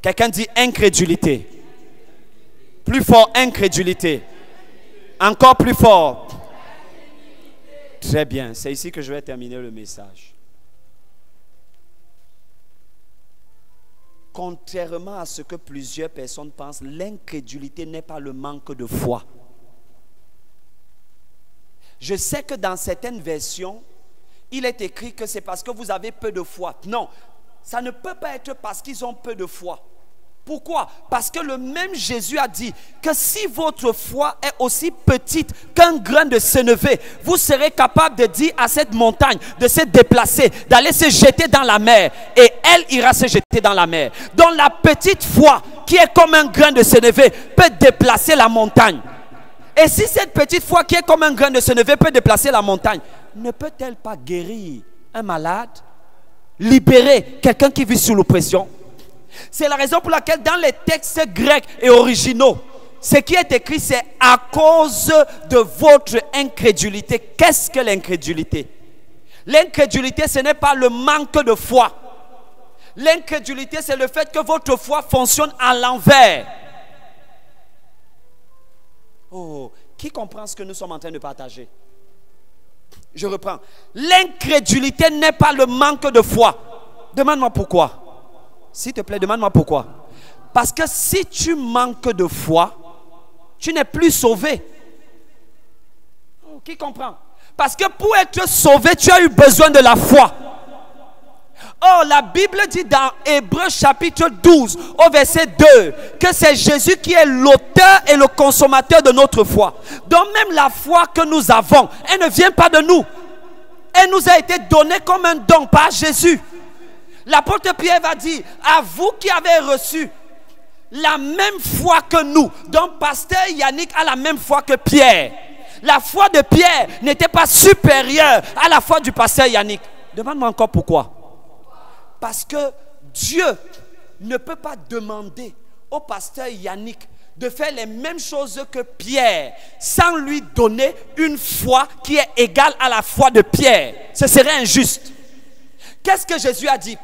Quelqu'un dit incrédulité. Plus fort, incrédulité. Encore plus fort. Très bien, c'est ici que je vais terminer le message. Contrairement à ce que plusieurs personnes pensent, l'incrédulité n'est pas le manque de foi. Je sais que dans certaines versions, il est écrit que c'est parce que vous avez peu de foi. Non, ça ne peut pas être parce qu'ils ont peu de foi. Pourquoi? Parce que le même Jésus a dit que si votre foi est aussi petite qu'un grain de sénévé, vous serez capable de dire à cette montagne de se déplacer, d'aller se jeter dans la mer, et elle ira se jeter dans la mer. Donc la petite foi qui est comme un grain de sénévé peut déplacer la montagne. Et si cette petite foi qui est comme un grain de sénévé peut déplacer la montagne, ne peut-elle pas guérir un malade, libérer quelqu'un qui vit sous l'oppression? C'est la raison pour laquelle dans les textes grecs et originaux, ce qui est écrit, c'est à cause de votre incrédulité. Qu'est-ce que l'incrédulité? L'incrédulité, ce n'est pas le manque de foi. L'incrédulité, c'est le fait que votre foi fonctionne à l'envers. Oh, qui comprend ce que nous sommes en train de partager? Je reprends. L'incrédulité n'est pas le manque de foi. Demande-moi pourquoi. S'il te plaît, demande-moi pourquoi. Parce que si tu manques de foi, tu n'es plus sauvé. Oh, qui comprend? Parce que pour être sauvé, tu as eu besoin de la foi. Or, la Bible dit dans Hébreux chapitre 12, au verset 2, que c'est Jésus qui est l'auteur et le consommateur de notre foi. Donc même la foi que nous avons, elle ne vient pas de nous. Elle nous a été donnée comme un don par Jésus. L'apôtre Pierre va dire, à vous qui avez reçu la même foi que nous. Donc pasteur Yannick a la même foi que Pierre. La foi de Pierre n'était pas supérieure à la foi du pasteur Yannick. Demande-moi encore pourquoi. Parce que Dieu ne peut pas demander au pasteur Yannick de faire les mêmes choses que Pierre sans lui donner une foi qui est égale à la foi de Pierre. Ce serait injuste. Qu'est-ce que Jésus a dit?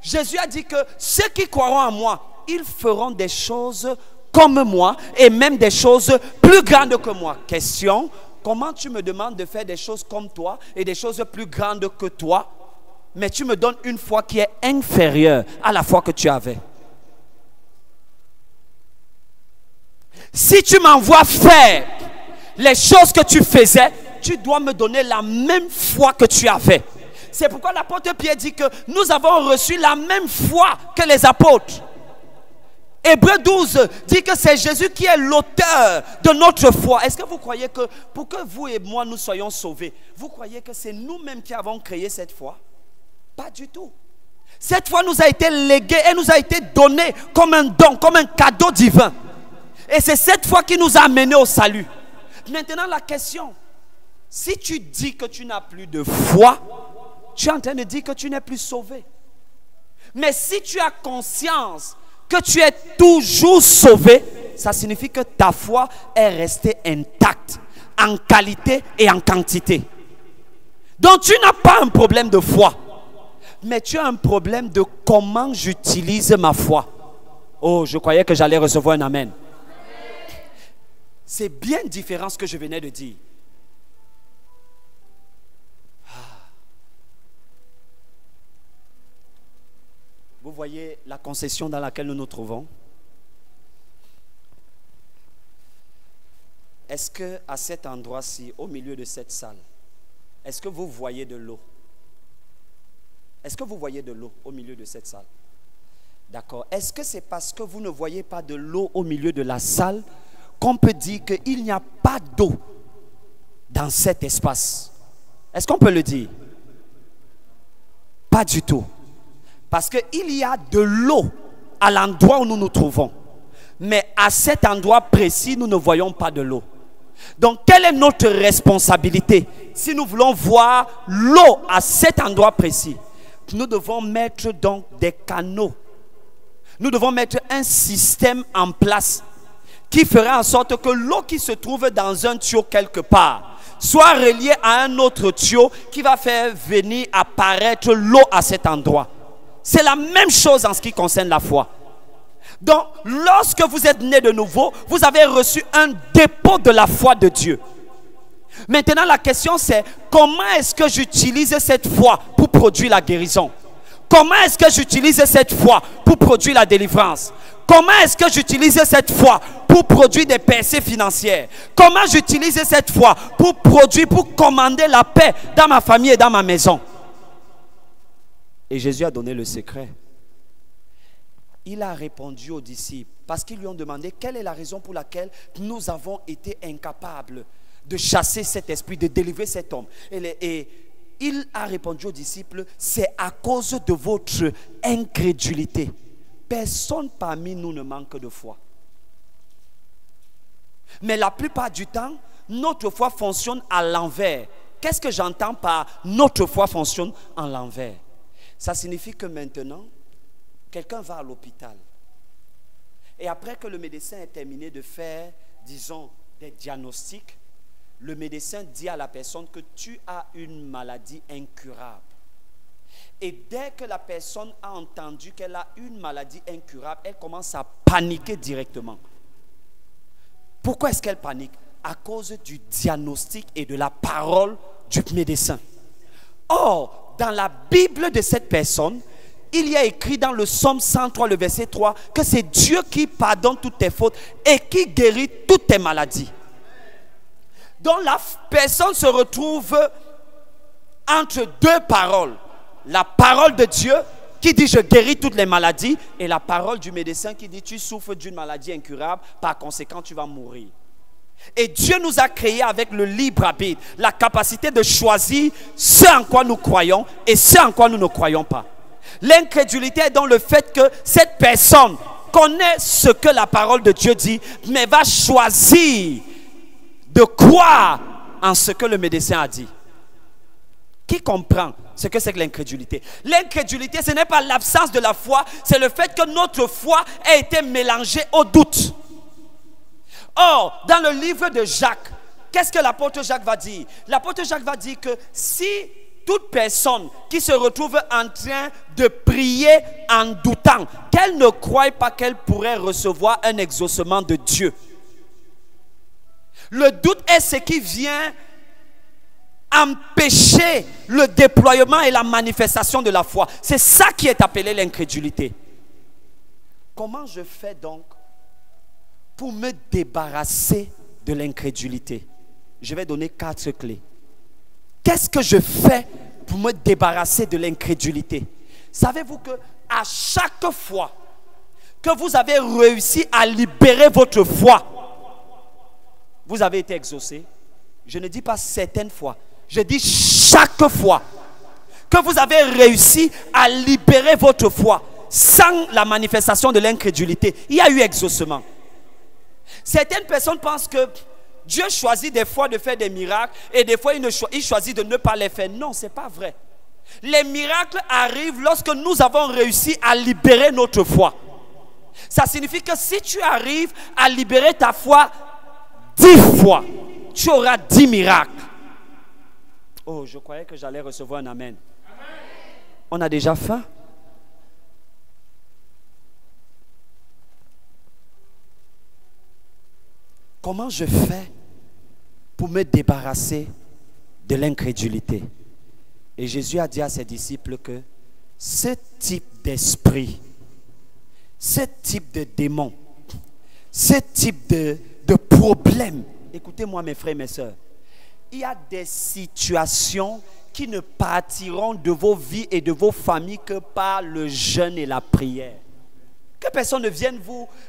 Jésus a dit que ceux qui croiront en moi, ils feront des choses comme moi et même des choses plus grandes que moi. Question, comment tu me demandes de faire des choses comme toi et des choses plus grandes que toi, mais tu me donnes une foi qui est inférieure à la foi que tu avais? Si tu m'envoies faire les choses que tu faisais, tu dois me donner la même foi que tu avais. C'est pourquoi l'apôtre Pierre dit que nous avons reçu la même foi que les apôtres. Hébreux 12 dit que c'est Jésus qui est l'auteur de notre foi. Est-ce que vous croyez que pour que vous et moi nous soyons sauvés, vous croyez que c'est nous-mêmes qui avons créé cette foi? Pas du tout. Cette foi nous a été léguée, elle nous a été donnée comme un don, comme un cadeau divin. Et c'est cette foi qui nous a amenés au salut. Maintenant la question, si tu dis que tu n'as plus de foi, tu es en train de dire que tu n'es plus sauvé. Mais si tu as conscience que tu es toujours sauvé, ça signifie que ta foi est restée intacte, en qualité et en quantité. Donc tu n'as pas un problème de foi, mais tu as un problème de comment j'utilise ma foi. Oh, je croyais que j'allais recevoir un amen. C'est bien différent ce que je venais de dire. voyez la concession dans laquelle nous nous trouvons? Est-ce qu'à cet endroit-ci, au milieu de cette salle, est-ce que vous voyez de l'eau? Est-ce que vous voyez de l'eau au milieu de cette salle? D'accord. Est-ce que c'est parce que vous ne voyez pas de l'eau au milieu de la salle qu'on peut dire qu'il n'y a pas d'eau dans cet espace? Est-ce qu'on peut le dire? Pas du tout. Parce qu'il y a de l'eau à l'endroit où nous nous trouvons. Mais à cet endroit précis, nous ne voyons pas de l'eau. Donc, quelle est notre responsabilité? Si nous voulons voir l'eau à cet endroit précis, nous devons mettre donc des canaux. Nous devons mettre un système en place qui fera en sorte que l'eau qui se trouve dans un tuyau quelque part soit reliée à un autre tuyau qui va faire venir apparaître l'eau à cet endroit. C'est la même chose en ce qui concerne la foi. Donc, lorsque vous êtes né de nouveau, vous avez reçu un dépôt de la foi de Dieu. Maintenant, la question c'est, comment est-ce que j'utilise cette foi pour produire la guérison? Comment est-ce que j'utilise cette foi pour produire la délivrance? Comment est-ce que j'utilise cette foi pour produire des percées financières? Comment j'utilise cette foi pour produire, pour commander la paix dans ma famille et dans ma maison? Et Jésus a donné le secret. Il a répondu aux disciples parce qu'ils lui ont demandé quelle est la raison pour laquelle nous avons été incapables de chasser cet esprit, de délivrer cet homme. Et il a répondu aux disciples, c'est à cause de votre incrédulité. Personne parmi nous ne manque de foi. Mais la plupart du temps, notre foi fonctionne à l'envers. Qu'est-ce que j'entends par notre foi fonctionne à l'envers? Ça signifie que maintenant, quelqu'un va à l'hôpital. Et après que le médecin ait terminé de faire, disons, des diagnostics, le médecin dit à la personne que tu as une maladie incurable. Et dès que la personne a entendu qu'elle a une maladie incurable, elle commence à paniquer directement. Pourquoi est-ce qu'elle panique? À cause du diagnostic et de la parole du médecin. Or, dans la Bible de cette personne, il y a écrit dans le Psaume 103, le verset 3, que c'est Dieu qui pardonne toutes tes fautes et qui guérit toutes tes maladies. Donc la personne se retrouve entre deux paroles. La parole de Dieu qui dit je guéris toutes les maladies et la parole du médecin qui dit tu souffres d'une maladie incurable, par conséquent tu vas mourir. Et Dieu nous a créés avec le libre arbitre, la capacité de choisir ce en quoi nous croyons et ce en quoi nous ne croyons pas. L'incrédulité est dans le fait que cette personne connaît ce que la parole de Dieu dit, mais va choisir de croire en ce que le médecin a dit. Qui comprend ce que c'est que l'incrédulité? L'incrédulité, ce n'est pas l'absence de la foi, c'est le fait que notre foi a été mélangée au doute. Or, dans le livre de Jacques, qu'est-ce que l'apôtre Jacques va dire? L'apôtre Jacques va dire que si toute personne qui se retrouve en train de prier en doutant, qu'elle ne croit pas qu'elle pourrait recevoir un exaucement de Dieu. Le doute est ce qui vient empêcher le déploiement et la manifestation de la foi. C'est ça qui est appelé l'incrédulité. Comment je fais donc pour me débarrasser de l'incrédulité? Je vais donner 4 clés. Qu'est-ce que je fais pour me débarrasser de l'incrédulité? Savez-vous que à chaque fois que vous avez réussi à libérer votre foi, vous avez été exaucé? Je ne dis pas certaines fois, je dis chaque fois que vous avez réussi à libérer votre foi sans la manifestation de l'incrédulité, il y a eu exaucement. Certaines personnes pensent que Dieu choisit des fois de faire des miracles et des fois il choisit de ne pas les faire. Non, ce n'est pas vrai. Les miracles arrivent lorsque nous avons réussi à libérer notre foi. Ça signifie que si tu arrives à libérer ta foi 10 fois, tu auras 10 miracles. Oh, je croyais que j'allais recevoir un amen. On a déjà faim? Comment je fais pour me débarrasser de l'incrédulité? Et Jésus a dit à ses disciples que ce type d'esprit ce type de démon, ce type de problème, écoutez-moi mes frères et mes sœurs, il y a des situations qui ne partiront de vos vies et de vos familles que par le jeûne et la prière. Que personne ne vienne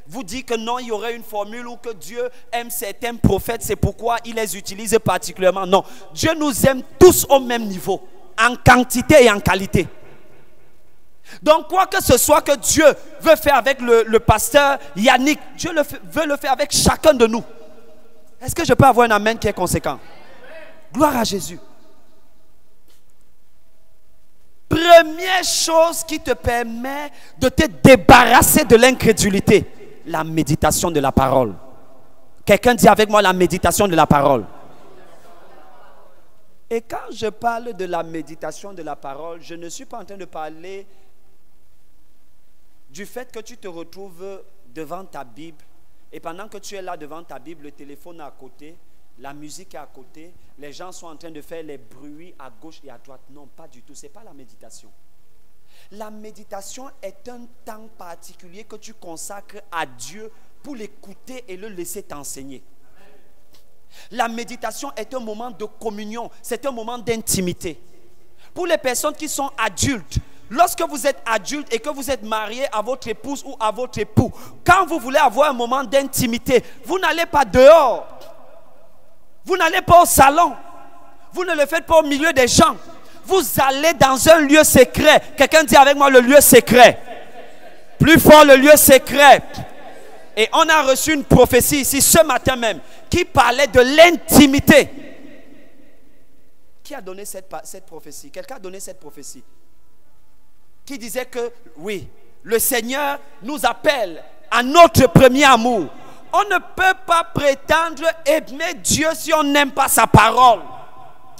vous dire que non, il y aurait une formule ou que Dieu aime certains prophètes, c'est pourquoi il les utilise particulièrement. Non, Dieu nous aime tous au même niveau, en quantité et en qualité. Donc quoi que ce soit que Dieu veut faire avec le pasteur Yannick, Dieu veut le faire avec chacun de nous. Est-ce que je peux avoir un amen qui est conséquent? Gloire à Jésus. Première chose qui te permet de te débarrasser de l'incrédulité, la méditation de la parole. Quelqu'un dit avec moi la méditation de la parole. Et quand je parle de la méditation de la parole, je ne suis pas en train de parler du fait que tu te retrouves devant ta Bible et pendant que tu es là devant ta Bible, le téléphone est à côté, la musique est à côté, les gens sont en train de faire les bruits à gauche et à droite. Non, pas du tout, ce n'est pas la méditation. La méditation est un temps particulier que tu consacres à Dieu pour l'écouter et le laisser t'enseigner. La méditation est un moment de communion, c'est un moment d'intimité. Pour les personnes qui sont adultes, lorsque vous êtes adulte et que vous êtes marié à votre épouse ou à votre époux, quand vous voulez avoir un moment d'intimité, vous n'allez pas dehors. Vous n'allez pas au salon. Vous ne le faites pas au milieu des gens. Vous allez dans un lieu secret. Quelqu'un dit avec moi le lieu secret. Plus fort, le lieu secret. Et on a reçu une prophétie ici ce matin même qui parlait de l'intimité. Qui a donné cette prophétie? Quelqu'un a donné cette prophétie qui disait que oui, le Seigneur nous appelle à notre premier amour. On ne peut pas prétendre aimer Dieu si on n'aime pas sa parole.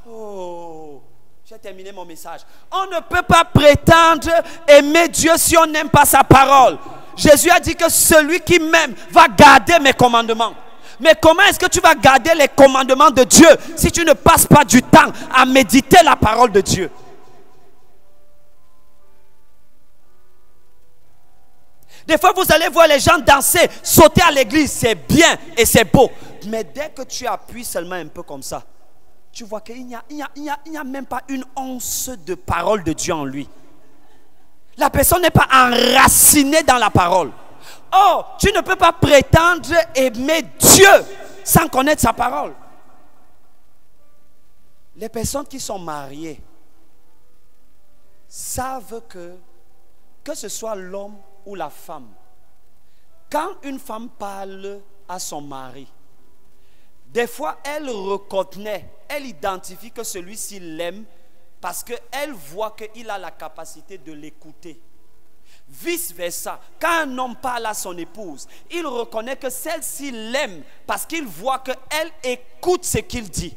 Oh, j'ai terminé mon message. On ne peut pas prétendre aimer Dieu si on n'aime pas sa parole. Jésus a dit que celui qui m'aime va garder mes commandements. Mais comment est-ce que tu vas garder les commandements de Dieu si tu ne passes pas du temps à méditer la parole de Dieu? Des fois, vous allez voir les gens danser, sauter à l'église, c'est bien et c'est beau. Mais dès que tu appuies seulement un peu comme ça, tu vois qu'il n'y a même pas une once de parole de Dieu en lui. La personne n'est pas enracinée dans la parole. Oh, tu ne peux pas prétendre aimer Dieu sans connaître sa parole. Les personnes qui sont mariées savent que ce soit l'homme ou la femme, quand une femme parle à son mari, des fois elle reconnaît, elle identifie que celui-ci l'aime parce qu'elle voit qu'il a la capacité de l'écouter. Vice versa, quand un homme parle à son épouse, il reconnaît que celle-ci l'aime parce qu'il voit qu'elle écoute ce qu'il dit.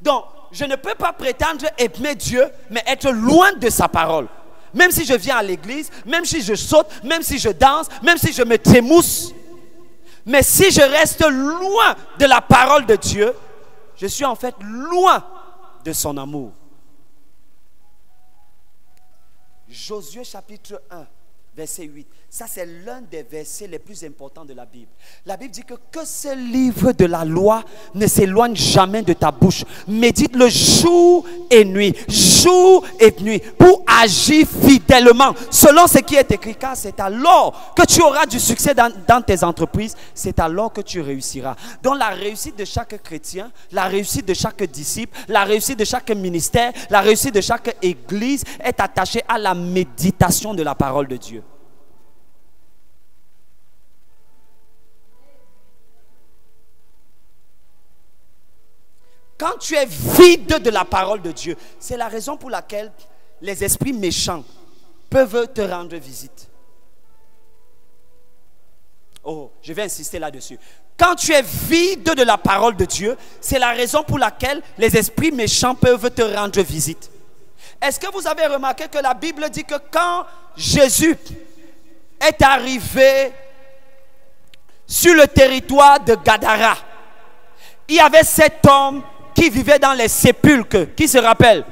Donc, je ne peux pas prétendre aimer Dieu, mais être loin de sa parole. Même si je viens à l'église, même si je saute, même si je danse, même si je me trémousse. Mais si je reste loin de la parole de Dieu, je suis en fait loin de son amour. Josué chapitre 1, verset 8. Ça, c'est l'un des versets les plus importants de la Bible. La Bible dit que ce livre de la loi ne s'éloigne jamais de ta bouche. Médite-le jour et nuit, pour agir fidèlement selon ce qui est écrit. Car c'est alors que tu auras du succès dans tes entreprises. C'est alors que tu réussiras. Donc la réussite de chaque chrétien, la réussite de chaque disciple, la réussite de chaque ministère, la réussite de chaque église est attachée à la méditation de la parole de Dieu. Quand tu es vide de la parole de Dieu, c'est la raison pour laquelle les esprits méchants peuvent te rendre visite. Oh, je vais insister là-dessus. Quand tu es vide de la parole de Dieu, c'est la raison pour laquelle les esprits méchants peuvent te rendre visite. Est-ce que vous avez remarqué que la Bible dit que quand Jésus est arrivé sur le territoire de Gadara, il y avait cet homme qui vivait dans les sépulcres, qui se rappelle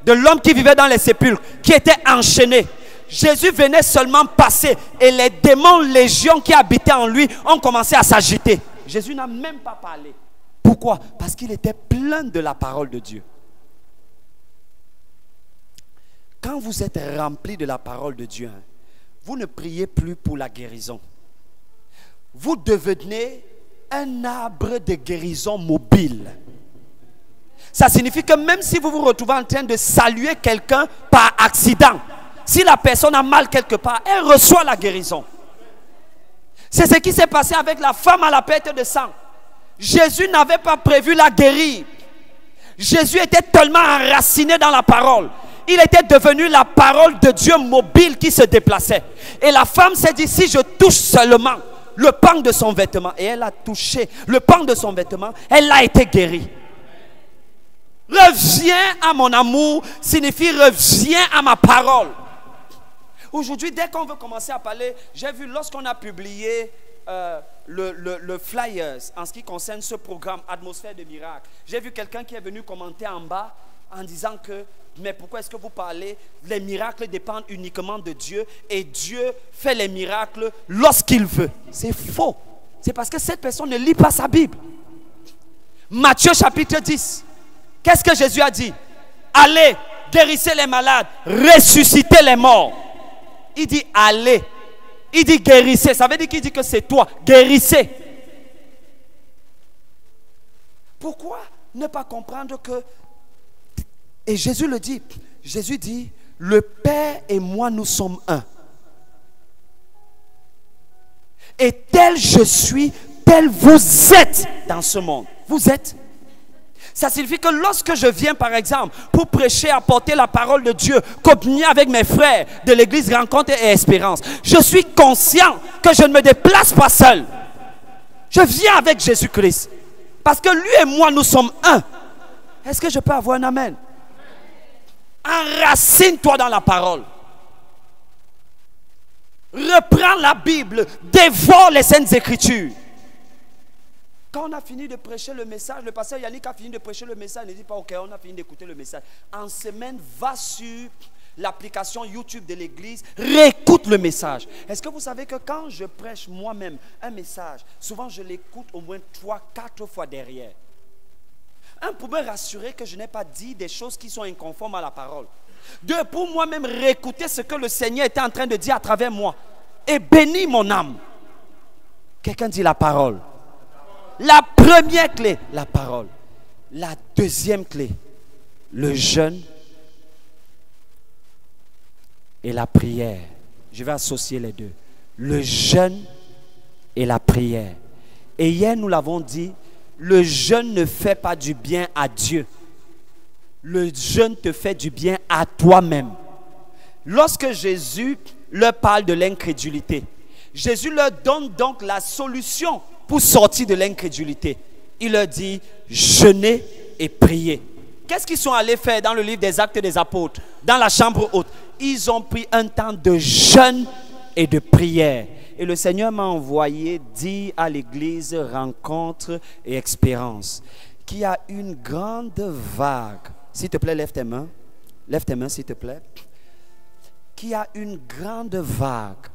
de l'homme qui vivait dans les sépulcres, qui était enchaîné. Jésus venait seulement passer et les démons légions qui habitaient en lui ont commencé à s'agiter. Jésus n'a même pas parlé. Pourquoi? Parce qu'il était plein de la parole de Dieu. Quand vous êtes rempli de la parole de Dieu, vous ne priez plus pour la guérison. Vous devenez un arbre de guérison mobile. Ça signifie que même si vous vous retrouvez en train de saluer quelqu'un par accident, si la personne a mal quelque part, elle reçoit la guérison. C'est ce qui s'est passé avec la femme à la perte de sang. Jésus n'avait pas prévu la guérir. Jésus était tellement enraciné dans la parole. Il était devenu la parole de Dieu mobile qui se déplaçait. Et la femme s'est dit, si je touche seulement le pan de son vêtement, et elle a touché le pan de son vêtement, elle a été guérie. Reviens à mon amour signifie reviens à ma parole. Aujourd'hui, dès qu'on veut commencer à parler, j'ai vu lorsqu'on a publié le flyers en ce qui concerne ce programme Atmosphère de miracle, j'ai vu quelqu'un qui est venu commenter en bas en disant que mais pourquoi est-ce que vous parlez? Les miracles dépendent uniquement de Dieu et Dieu fait les miracles lorsqu'il veut. C'est faux. C'est parce que cette personne ne lit pas sa Bible. Matthieu chapitre 10. Qu'est-ce que Jésus a dit? Allez, guérissez les malades, ressuscitez les morts. Il dit allez. Il dit guérissez. Ça veut dire qu'il dit que c'est toi. Guérissez. Pourquoi ne pas comprendre que... Et Jésus le dit. Jésus dit, le Père et moi nous sommes un. Et tel je suis, tel vous êtes dans ce monde. Vous êtes. Ça signifie que lorsque je viens par exemple pour prêcher, apporter la parole de Dieu, communier avec mes frères de l'église Rencontre et Espérance, je suis conscient que je ne me déplace pas seul. Je viens avec Jésus-Christ. Parce que lui et moi nous sommes un. Est-ce que je peux avoir un amen? Enracine-toi dans la parole. Reprends la Bible. Dévore les Saintes Écritures. Quand on a fini de prêcher le message, le pasteur Yannick a fini de prêcher le message, il ne dit pas ok, on a fini d'écouter le message. En semaine, va sur l'application YouTube de l'église, réécoute le message. Est-ce que vous savez que quand je prêche moi-même un message, souvent je l'écoute au moins 3-4 fois derrière. Un, pour me rassurer que je n'ai pas dit des choses qui sont inconformes à la parole. Deux, pour moi-même réécouter ce que le Seigneur était en train de dire à travers moi. Et bénir mon âme. Quelqu'un dit la parole. La première clé, la parole. La deuxième clé, le jeûne et la prière. Je vais associer les deux. Le jeûne et la prière. Et hier, nous l'avons dit, le jeûne ne fait pas du bien à Dieu. Le jeûne te fait du bien à toi-même. Lorsque Jésus leur parle de l'incrédulité, Jésus leur donne donc la solution pour sortir de l'incrédulité. Il leur dit, jeûnez et priez. Qu'est-ce qu'ils sont allés faire dans le livre des Actes des Apôtres, dans la chambre haute? Ils ont pris un temps de jeûne et de prière. Et le Seigneur m'a envoyé dire à l'église Rencontre et Espérance qu'il y a une grande vague. S'il te plaît, lève tes mains. Lève tes mains, s'il te plaît. Qu'il y a une grande vague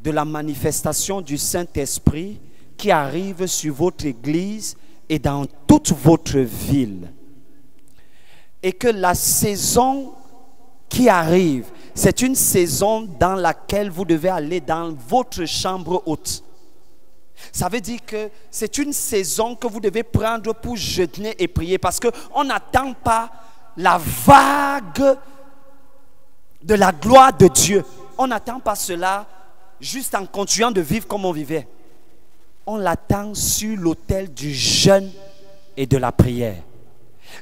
de la manifestation du Saint-Esprit qui arrive sur votre église et dans toute votre ville. Et que la saison qui arrive, c'est une saison dans laquelle vous devez aller dans votre chambre haute. Ça veut dire que c'est une saison que vous devez prendre pour jeûner et prier, parce qu'on n'attend pas la vague de la gloire de Dieu. On n'attend pas cela juste en continuant de vivre comme on vivait. On l'attend sur l'autel du jeûne et de la prière.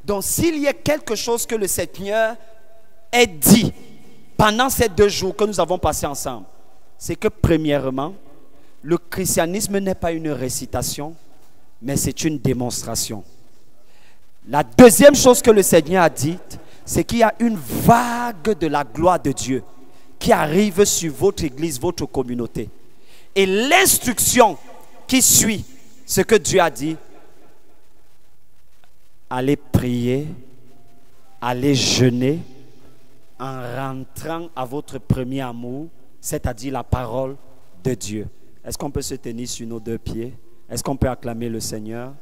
Donc s'il y a quelque chose que le Seigneur ait dit pendant ces 2 jours que nous avons passés ensemble, c'est que premièrement, le christianisme n'est pas une récitation, mais c'est une démonstration. La deuxième chose que le Seigneur a dite, c'est qu'il y a une vague de la gloire de Dieu qui arrive sur votre église, votre communauté. Et l'instruction qui suit ce que Dieu a dit, allez prier, allez jeûner en rentrant à votre premier amour, c'est-à-dire la parole de Dieu. Est-ce qu'on peut se tenir sur nos deux pieds? Est-ce qu'on peut acclamer le Seigneur?